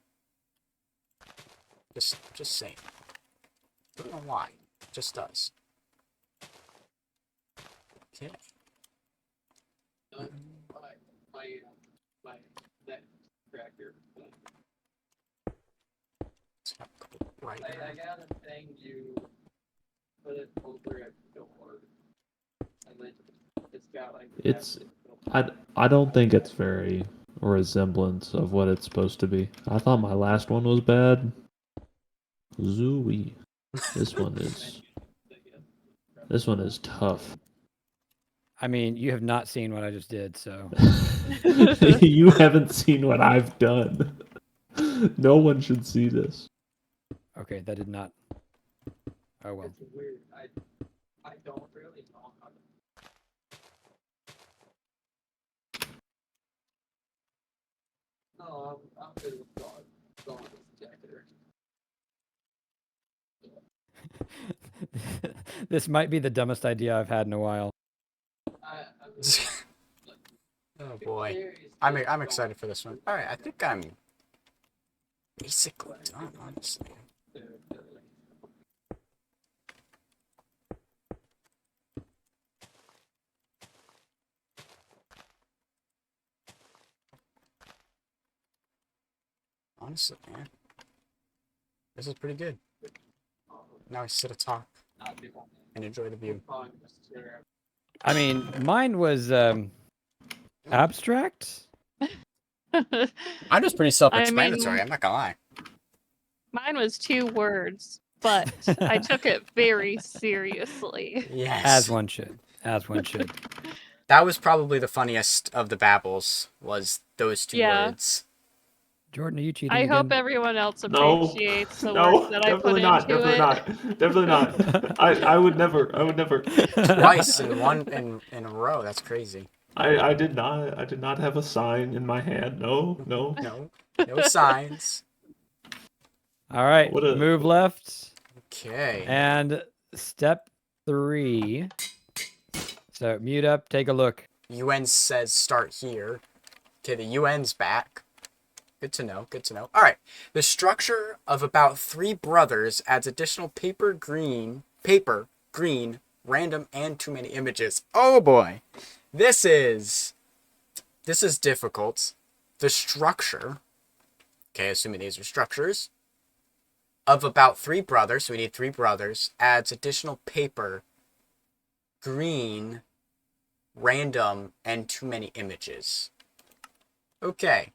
Just saying. Don't know why. It just does. Okay. My net tracker. Let's have a couple right I there. got a thing you put it over a door, and then it's got like. It's I don't think it's very resemblance of what it's supposed to be. I thought my last one was bad. Zooey. This one is tough. I mean, you have not seen what I just did, so. You haven't seen what I've done. No one should see this. Okay, that did not. Oh well. It's weird. I don't really know how to. No, I'm good with going with Jacketer. This might be the dumbest idea I've had in a while. Oh boy. I'm excited for this one. Alright, I think I'm basically done, honestly. Honestly, man. This is pretty good. Now I sit atop and enjoy the view. I mean, mine was abstract. Mine was pretty self-explanatory. I'm not gonna lie. Mine was 2 words, but I took it very seriously. Yes. As one should. As one should. That was probably the funniest of the babbles. Was those 2 Yeah. words. Jordan, are you cheating I again? hope everyone else No. appreciates the No, work that I put definitely not. into Definitely it. not. Definitely not. I would never. I would never. Twice in a row. That's crazy. I did not. I did not have a sign in my hand. No. No. No signs. All right, What a- move left. Okay. And step 3. So mute up, take a look. UN says start here. Okay, the UN's back. Good to know. Good to know. All right. The structure of about 3 brothers adds additional paper, green, random, and too many images. Oh boy. This is difficult. The structure, okay, assuming these are structures, of about 3 brothers, so we need 3 brothers, adds additional paper, green, random, and too many images. Okay.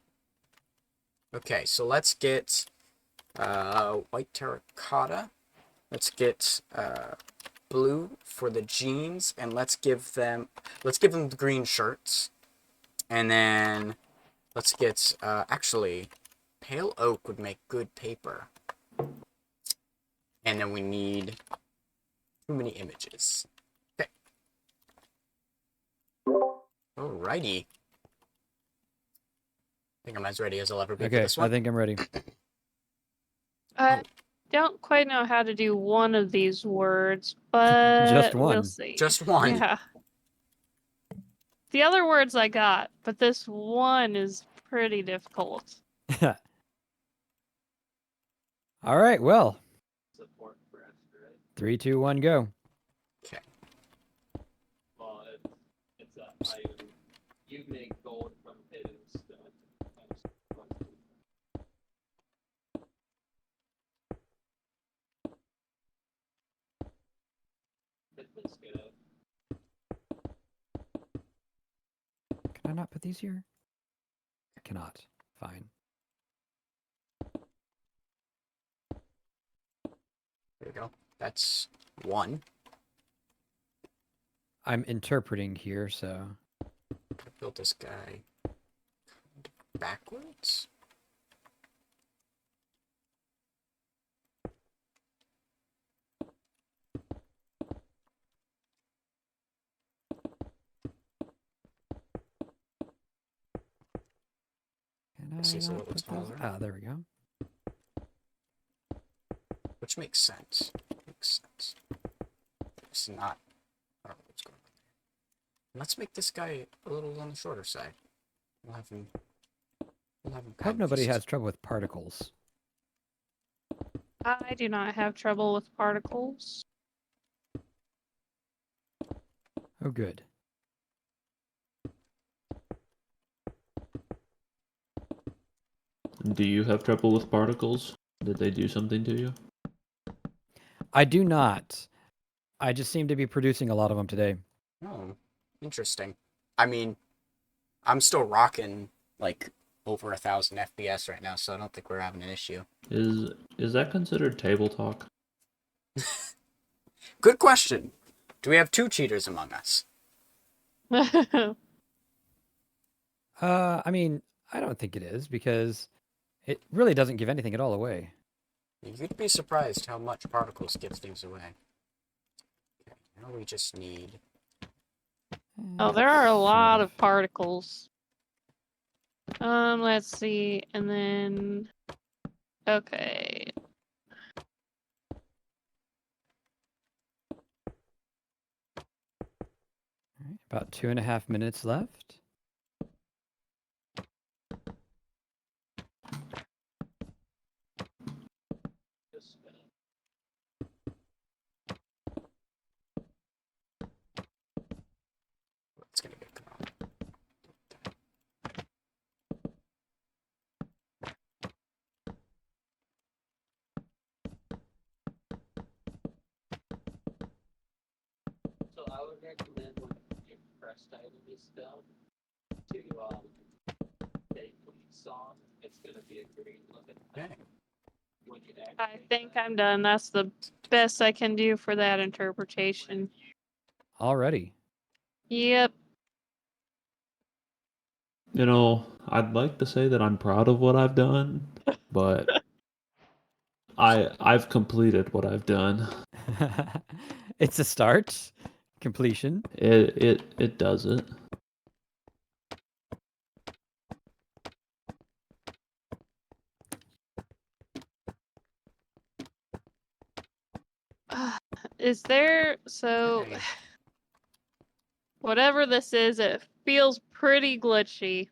Okay, so let's get white terracotta. Let's get blue for the jeans, and let's give them the green shirts. And then let's get actually pale oak would make good paper. And then we need too many images. Okay. Alrighty. I think I'm as ready as I'll ever be for Okay, this one. I think I'm ready. I don't quite know how to do one of these words, but Just one. we'll see. Just one. Yeah. The other words I got, but this one is pretty difficult. All right, well, Support for extra, right? 3, 2, 1, go. Okay. Well, it's you make gold from hidden stone. It's good. Can I not put these here? I cannot. Fine. There we go. That's 1. I'm interpreting here, so. I built this guy backwards. Can I This is a not little put those? taller. Ah, there we go. Which makes sense. Makes sense. It's not. I don't know what's going on there. Let's make this guy a little on the shorter side. We'll have him. I hope nobody has trouble with particles. I do not have trouble with particles. Oh, good. Do you have trouble with particles? Did they do something to you? I do not. I just seem to be producing a lot of them today. Oh, interesting. I mean, I'm still rocking like over 1,000 FPS right now, so I don't think we're having an issue. Is that considered table talk? Good question. Do we have 2 cheaters among us? I mean, I don't think it is because it really doesn't give anything at all away. You'd be surprised how much particles give things away. Okay, now we just need. Oh, there are a lot of particles. Let's see, and then okay. All right, about 2.5 minutes left. It's gonna get cut off. would recommend when your press title is done to take leads on. It's gonna be a great looking thing Okay. when you I actually think I'm done. That's the best I can do for that interpretation. Already. Yep. You know, I'd like to say that I'm proud of what I've done, but I've completed what I've done. It's a start. Completion. It does it. Is there so Okay. whatever this is, it feels pretty glitchy.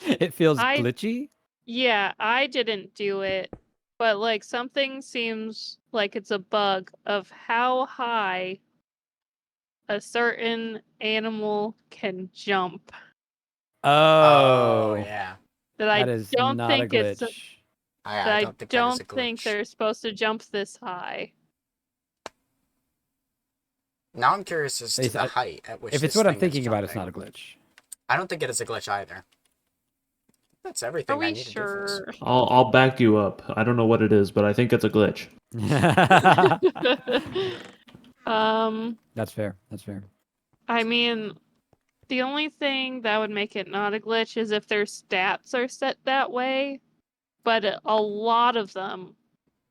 It feels I- glitchy. Yeah, I didn't do it, but like something seems like it's a bug of how high a certain animal can jump. Oh, yeah. That I that is don't not a think it's glitch. that I I don't think that is a don't think glitch. they're supposed to jump this high. Now I'm curious as to It's- the I- height at which If it's this what I'm thing is thinking about, it's not a jumping. glitch. I don't think it is a glitch either. That's everything Are I we need to do for this. sure? I'll back you up. I don't know what it is, but I think it's a glitch. That's fair. That's fair. I mean, the only thing that would make it not a glitch is if their stats are set that way, but a lot of them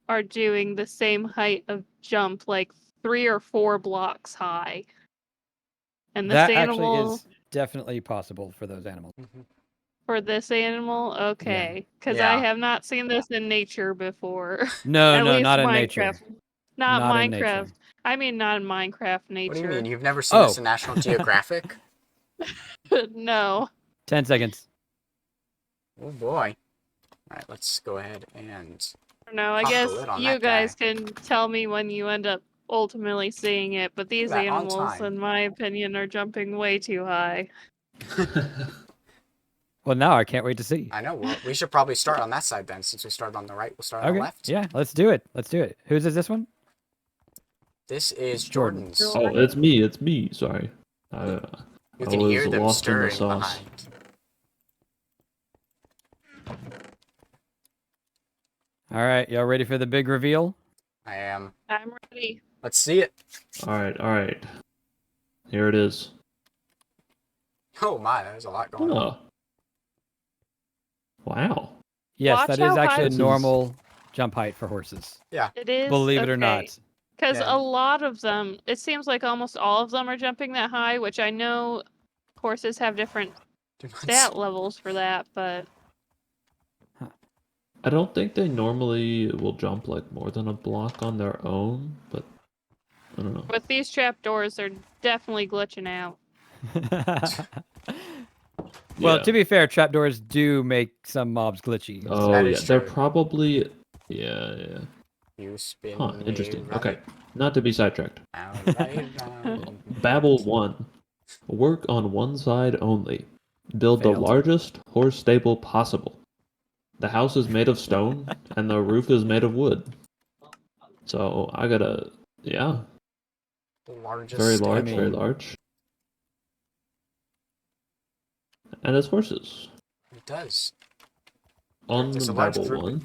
are doing the same height of jump, like 3 or 4 blocks high. And this That actually animal, is definitely possible for those animals. for this animal, okay, because I Yeah. have not seen this in nature before. No, At no, least not in Minecraft. nature. Not Not in Minecraft. nature. I mean, not in Minecraft nature. What do you mean? You've never seen this Oh. in National Geographic? No. 10 seconds. Oh boy. Alright, let's go ahead and... No, I Pop the guess lid on you that guys guy. can tell me when you end up ultimately seeing it, but these that, on animals, time. in my opinion, are jumping way too high. Well, now I can't wait to see. I know, well, we should probably start on that side then. Since we started on the right, we'll start on Okay. the left. Yeah, let's do it. Let's do it. Whose is this one? This is Jordan. Jordan's. Oh, it's me. It's me. Sorry. You I can was hear them lost in the stirring sauce. behind. All right, y'all ready for the big reveal? I am. I'm ready. Let's see it. All right. Here it is. Oh my, there's a lot going on. Oh. Wow. Yes, Watch that is how high actually a this is- normal jump height for horses. It is. Believe it or not. Because Yeah. a lot of them, it seems like almost all of them are jumping that high, which I know horses have different Do not stat levels for that, but I don't think they normally will jump like more than a block on their own, but I don't know. with these trapdoors, they're definitely glitching out. Well, Yeah. to be fair, trapdoors do make some mobs glitchy. Oh That yeah, is they're true. probably yeah. You spin Huh, me interesting. right Okay, not to be sidetracked. round, right round. Babel 1. Work on one side only. Build the Failed. largest horse stable possible. The house is made of stone, and the roof is made of wood. So I gotta, yeah, The largest very stable. large, mean- very large. And it's horses. It does. On There's a large Babel grouping. 1,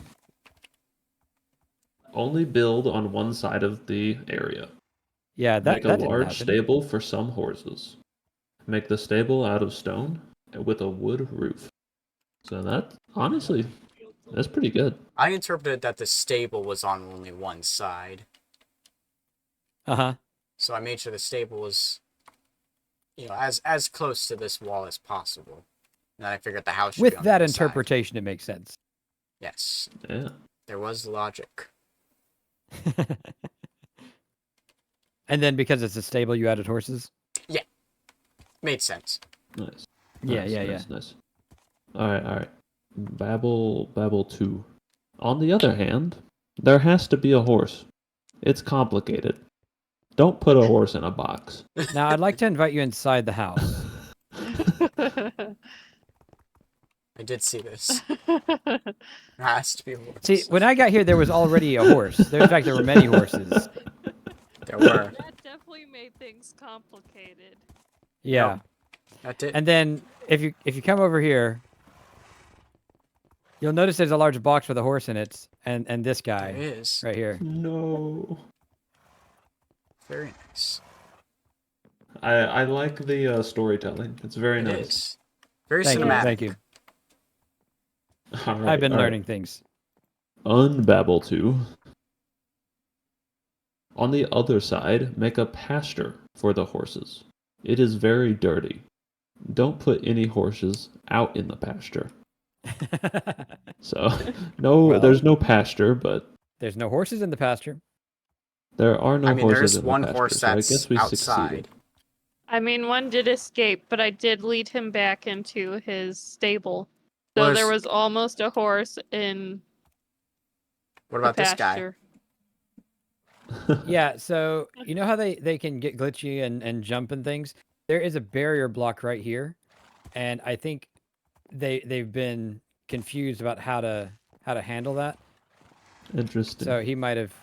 only build on one side of the area. Yeah, Make that a didn't large happen. stable for some horses. Make the stable out of stone with a wood roof. So that, honestly, that's pretty good. I interpreted that the stable was on only one side. Uh-huh. So I made sure the stable was, as close to this wall as possible. And then I figured the house should be With on that the other side. interpretation, it makes sense. Yes, Yeah. there was logic. And then because it's a stable, you added horses? Made sense. Nice. Yeah, Nice, yeah, nice. All right. Babel 2. On the other hand, there has to be a horse. It's complicated. Don't put a horse in a box. Now, I'd like to invite you inside the house. I did see this. There has to be a horse. See, when I got here, there was already a horse. In fact, there were many horses. There were. That definitely only made things complicated. Yeah. Nope. That did. And then if you come over here, you'll notice there's a large box with a horse in it, and this guy There is. right here. No. Very nice. I like the storytelling. It's very It nice. is. Very Thank you, cinematic. thank you. All right, I've been all right. learning things. Unbabble 2. On the other side, make a pasture for the horses. It is very dirty. Don't put any horses out in the pasture. So, no, Well- there's no pasture, but There's no horses in the pasture. there are no I mean, there horses is in one the pasture, horse so I that's guess we outside. succeeded. I mean, one did escape, but I did lead him back into his stable. So Well, there there's- was almost a horse in What the about this guy? pasture. Yeah, so you know how they can get glitchy and jump and things? There is a barrier block right here, and I think they've been confused about how to handle that. Interesting. So he might have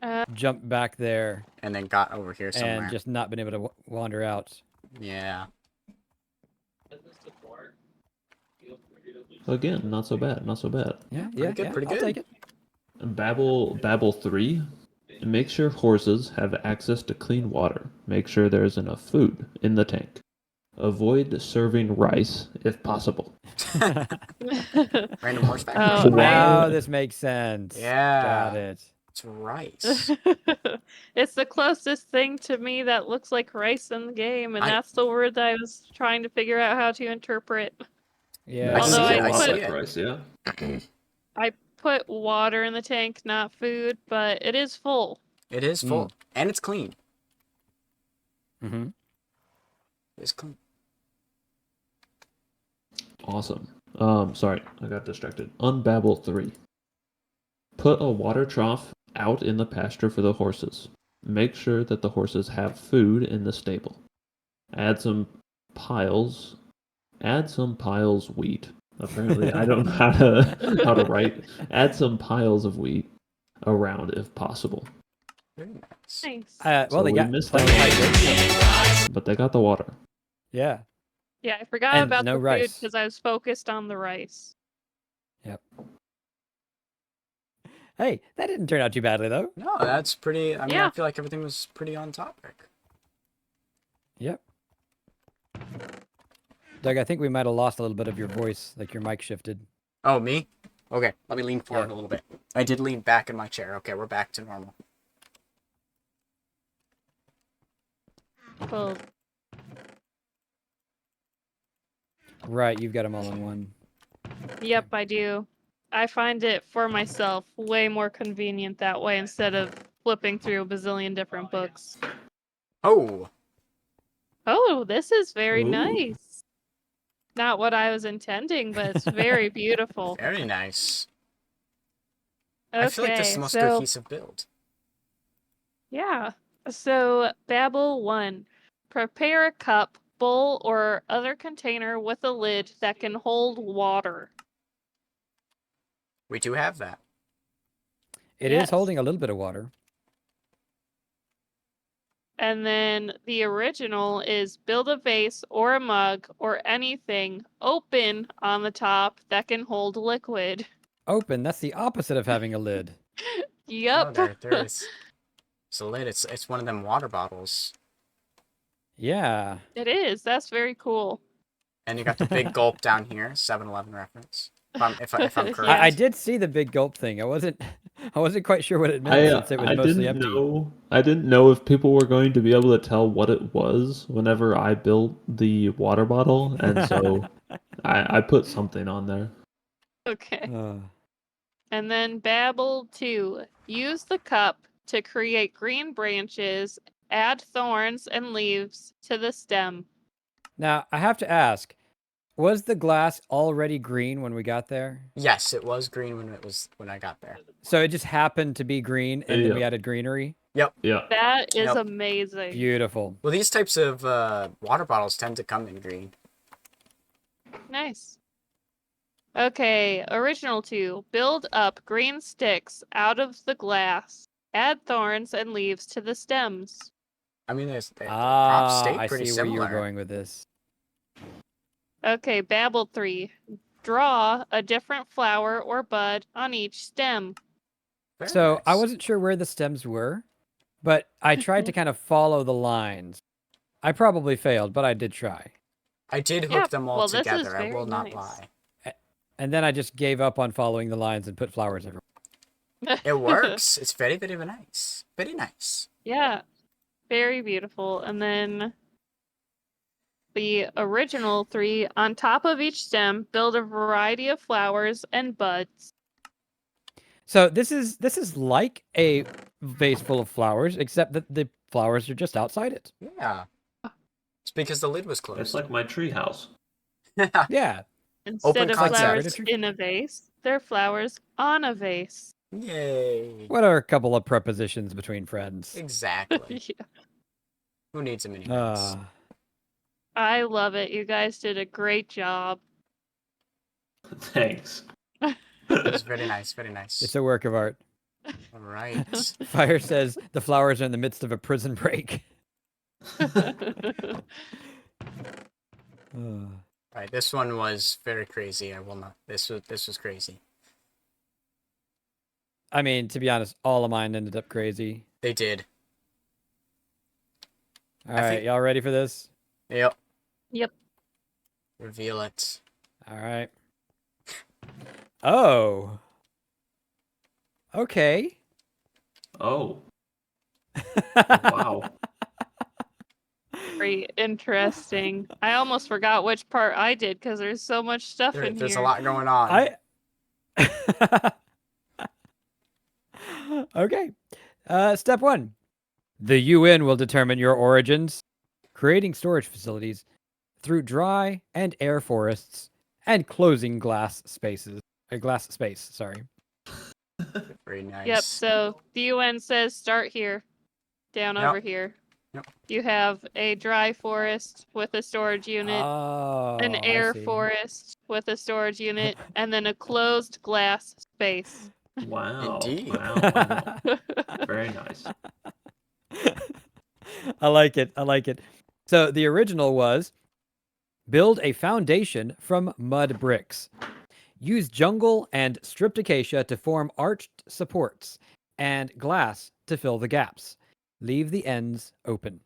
Uh, jumped back there And then got over here somewhere. and just not been able to wander out. Yeah. As a support, feel free to leave. Again, not so bad, not so bad. Yeah, pretty yeah, good, yeah, pretty I'll good. take it. Babel 3. Make sure horses have access to clean water. Make sure there's enough food in the tank. Avoid serving rice if possible. Random horseback. Oh, person. Now this makes sense. Yeah. Got it. It's rice. It's the closest thing to me that looks like rice in the game, and I- that's the word that I was trying to figure out how to interpret. Yeah. I Although see I a lot put- like rice, yeah. I put water in the tank, not food, but it is full. It is full. And it's clean. Mm-hmm. It's clean. Awesome. Sorry, I got distracted. Unbabble 3. Put a water trough out in the pasture for the horses. Make sure that the horses have food in the stable. Add some piles wheat. Apparently, I don't know how to write. Add some piles of wheat around if possible. Very nice. Nice. Well, So they we got missed plenty out of on hydration. But they got the water. Yeah. Yeah, I forgot And about no the food rice. because I was focused on the rice. Hey, that didn't turn out too badly though. No, that's pretty. I mean, I Yeah. feel like everything was pretty on topic. Yep. Doug, I think we might have lost a little bit of your voice, like your mic shifted. Oh, me? Okay, let me lean forward Yeah. a little bit. I did lean back in my chair. Okay, we're back to normal. Well, Right, you've got them all in one. yep, I do. I find it for myself way more convenient that way instead of flipping through a bazillion different books. Oh, Oh, this is very Ooh. nice. Not what I was intending, but it's very beautiful. very nice. Okay, I feel like this is the most so cohesive build. yeah. So Babel 1. Prepare a cup, bowl, or other container with a lid that can hold water. We do have that. It is Yes. holding a little bit of water. And then the original is build a vase or a mug or anything open on the top that can hold liquid. Open, that's the opposite of having a lid. Oh, Yep. there is. It's a lid. It's one of them water bottles. Yeah. It is. That's very cool. And you got the big gulp down here, 7-Eleven reference. If I'm Yeah. correct. I did see the big gulp thing. I wasn't quite sure what it meant since it was I mostly didn't empty. know. I didn't know if people were going to be able to tell what it was whenever I built the water bottle, and so I put something on there. Okay. Uh, And then Babel 2. Use the cup to create green branches, add thorns and leaves to the stem. now I have to ask, was the glass already green when we got there? Yes, it was green when I got there. So it just happened to be green, and then we Yeah. added greenery. Yeah. That is Yep. amazing. Beautiful. Well, these types of water bottles tend to come in green. Nice. Okay, original 2. Build up green sticks out of the glass. Add thorns and leaves to the stems. I mean, the props stay I pretty see where similar. you're going with this. Okay, Babel 3. Draw a different flower or bud on each stem. Very So I nice. wasn't sure where the stems were, but I tried to kind of follow the lines. I probably failed, but I did try. I did hook Yeah, them all well, this is together. I very will not nice. lie. And then I just gave up on following the lines and put flowers everywhere. It works. It's very, very nice. Very nice. Yeah, very beautiful. And then the original 3, on top of each stem, build a variety of flowers and buds. So this is like a vase full of flowers, except that the flowers are just outside it. Yeah. It's because the lid was closed. It's like my tree house. Yeah. Instead Open of concept. flowers in a vase, they're flowers on a vase. Yay. What are a couple of prepositions between friends? Exactly. Yeah. Who needs a mini vase? I love it. You guys did a great job. Thanks. It's very nice. Very nice. It's a work of art. All right. Fire says the flowers are in the midst of a prison break. Right. This one was very crazy. I will not. This was crazy. I mean, to be honest, all of mine ended up crazy. They did. All right, y'all ready for this? Yep. Yep. Reveal it. All right. Oh. Okay. Oh. Wow. Very interesting. I almost forgot which part I did because there's so much stuff in There's here. a lot going on. Okay. Step 1. The UN will determine your origins, creating storage facilities through dry and air forests and closing glass spaces. Glass space, sorry. Very nice. Yep, so the UN says start here, down Yep. over here. Yep. You have a dry forest with a storage unit, an Oh, air I see. forest with a storage unit, and then a closed glass space. Wow. Indeed. Wow. Very nice. I like it. I like it. So the original was build a foundation from mud bricks. Use jungle and stripped acacia to form arched supports and glass to fill the gaps. Leave the ends open.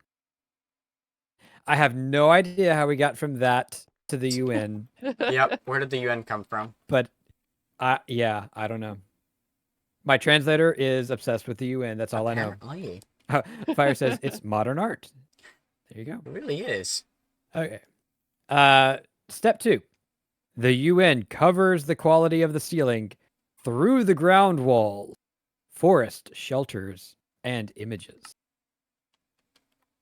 I have no idea how we got from that to the UN, Yep. Where did the UN come from? but I don't know. My translator is obsessed with the UN. That's all Apparently. I know. Fire says it's modern art. There you go. It really is. Okay. Step 2. The UN covers the quality of the ceiling through the ground wall, forest shelters, and images.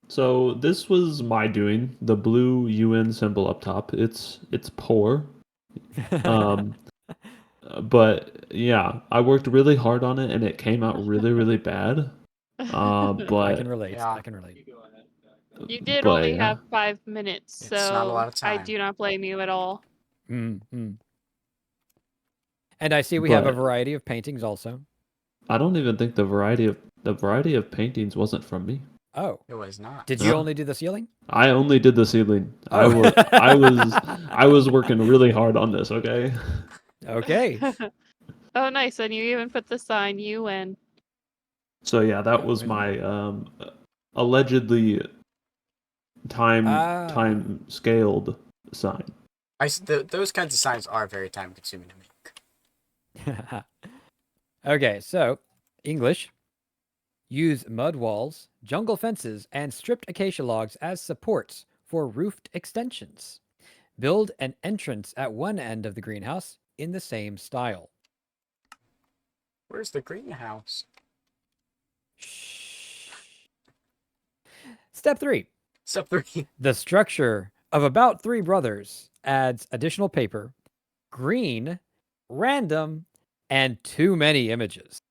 So this was my doing. The blue UN symbol up top. It's poor. But yeah, I worked really hard on it and it came out really, really bad. But I can relate. Yeah. I can relate. You did but, only yeah. have 5 minutes, It's so not a lot of I time. do not blame you at all. Mm-hmm. And I see we have a But- variety of paintings also. I don't even think the variety of paintings wasn't from me. Oh, It was not. did you Huh? only do the ceiling? I only did the ceiling. Oh. I was working really hard on this, okay? Okay. Oh, nice. And you even put the sign UN. So yeah, that was my allegedly time scaled sign. Those kinds of signs are very time consuming to make. Okay, so English. Use mud walls, jungle fences, and stripped acacia logs as supports for roofed extensions. Build an entrance at one end of the greenhouse in the same style. Where's the greenhouse? Shh. Step 3. Step 3. The structure of About Three Brothers adds additional paper, green, random, and too many images.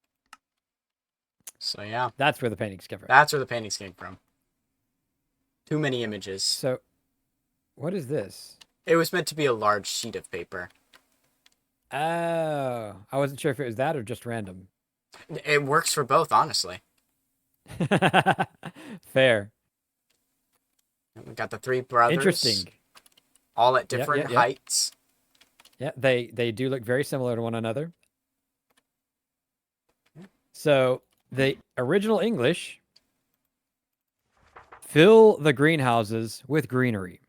So yeah, That's where the paintings come from. that's where the paintings came from. Too many images. So, what is this? It was meant to be a large sheet of paper. Oh, I wasn't sure if it was that or just random. It works for both, honestly. Fair. We got the three brothers. Interesting. All at Yep, different yep, yep. heights. Yeah, they do look very similar to one another. So the original English: fill the greenhouses with greenery.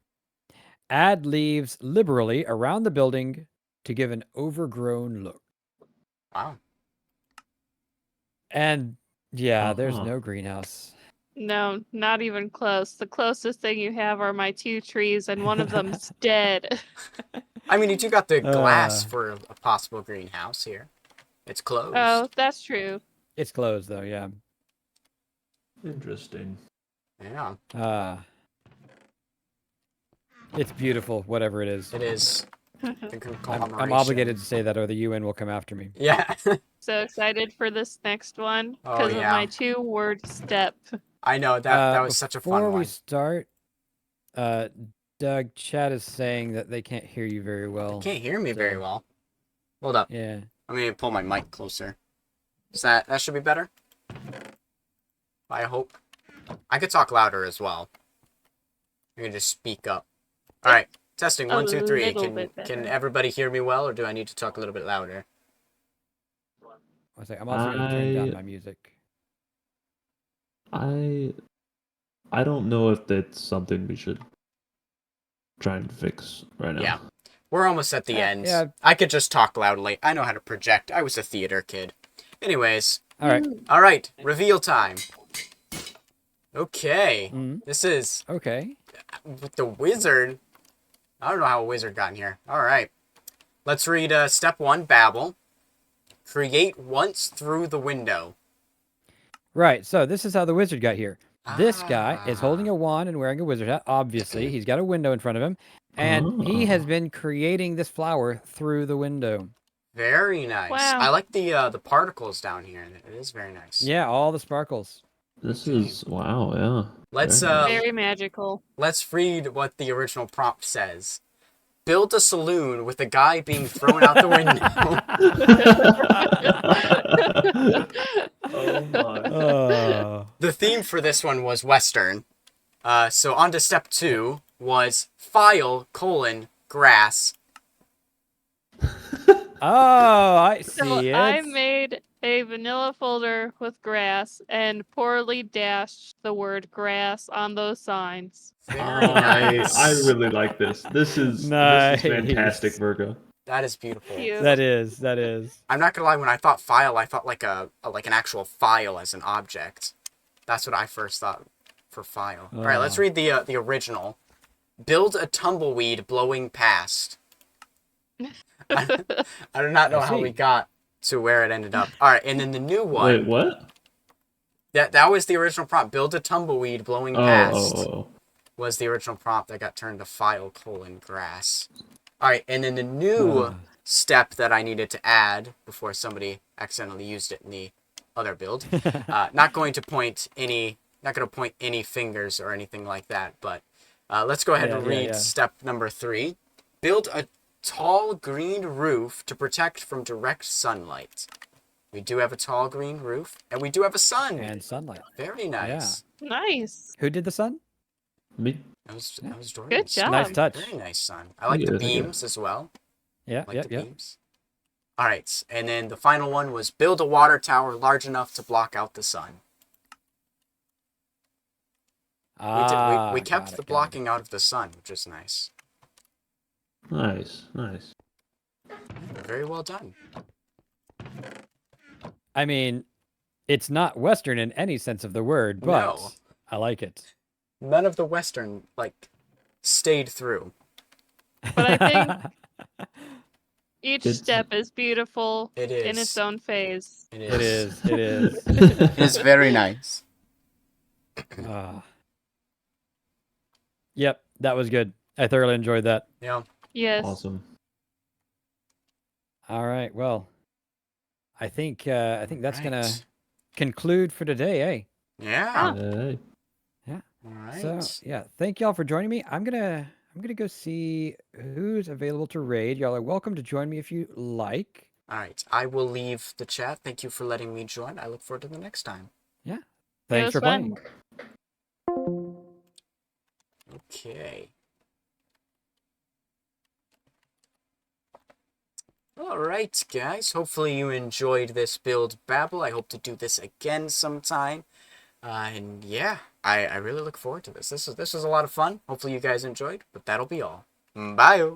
Add leaves liberally around the building to give an overgrown look. Wow. And yeah, there's Uh-huh. no greenhouse. No, not even close. The closest thing you have are my 2 trees, and one of them's dead. I mean, you do got the glass Uh. for a possible greenhouse here. It's closed. Oh, that's true. It's closed though, yeah. Interesting. Yeah, It's beautiful, whatever it is. it is. The I'm conglomeration. obligated to say that, or the UN will come after me. Yeah, So excited for this next one Oh, because of yeah. my 2-word step. I know that was such a fun Before we one. start, Doug, chat is saying that they can't hear you very well. You can't hear me very so- well. Hold up. Yeah. Let me pull my mic closer. Is that should be better? I hope. I could talk louder as well. You can just speak up. All right, testing A 1, 2, 3. little Can bit better. everybody hear me well, or do I need to talk a little bit louder? One sec, I'm also going to turn down I- my music. I don't know if that's something we should try and fix right now. Yeah. We're almost at the end. yeah. I could just talk loudly. I know how to project. I was a theater kid. Anyways, All right. all right, reveal time. Okay, Mhm. this is Okay. with the wizard. I don't know how a wizard got in here. All right, let's read step 1, Babel. Create once through the window. Right. So this is how the wizard got here. This guy is holding Ah. a wand and wearing a wizard hat. Obviously, he's got a window in front of him, and he has Oh. been creating this flower through the window. Very nice. Wow. I like the particles down here. It is very nice. Yeah, all the sparkles. This is wow, yeah. Let's Very nice. Very magical. let's read what the original prompt says. Build a saloon with a guy being thrown out the window. Oh my. The theme for this one was Western. So on to step 2 was file, grass. Oh, I see So it. I made a vanilla folder with grass and poorly dashed the word grass on those signs. Very I nice. really like this. This is Nice. fantastic, Virgo. That is beautiful. Cute. That is. I'm not gonna lie, when I thought file, I thought like like an actual file as an object. That's what I first thought for file. All right, let's Oh. read the original. Build a tumbleweed blowing past. I do not know I how we see. got to where it ended up. All right, and then the new one. Wait, what? That was the original prompt. Build a tumbleweed blowing Oh, past. oh. Was the original prompt that got turned to file, grass. All right, and then the new Ah. step that I needed to add before somebody accidentally used it in the other build. Not going to point any fingers or anything like that. But let's go ahead and read step number 3. Build a tall green roof to protect from direct sunlight. We do have a tall green roof, and we do have a sun. And sunlight. Very nice. Nice. Who did the sun? Me? That was Good Jordan's. job. Nice touch. Very nice sun. I like the Thank you. beams as well. Yeah, Like the yeah. beams. All right, and then the final one was build a water tower large enough to block out the sun. We kept the blocking out of the sun, which is nice. Nice, nice. Very well done. I mean, it's not Western in any sense of the word, but No. I like it. None of the Western stayed through. But I think each It's- step is beautiful It is. in its own phase. It It is. It is. It is very nice. Ah. Yep, that was good. I thoroughly enjoyed that. Yeah. Yes. Awesome. All right. Well, I think that's gonna Right. conclude for today, eh? Yeah. Hey. All right. So yeah, thank y'all for joining me. I'm gonna go see who's available to raid. Y'all are welcome to join me if you like. All right. I will leave the chat. Thank you for letting me join. I look forward to the next time. Thanks was for fun. playing. Okay. Alright, guys. Hopefully you enjoyed this build babble. I hope to do this again sometime. And yeah, I really look forward to this. This was a lot of fun. Hopefully you guys enjoyed, but that'll be all. Bye!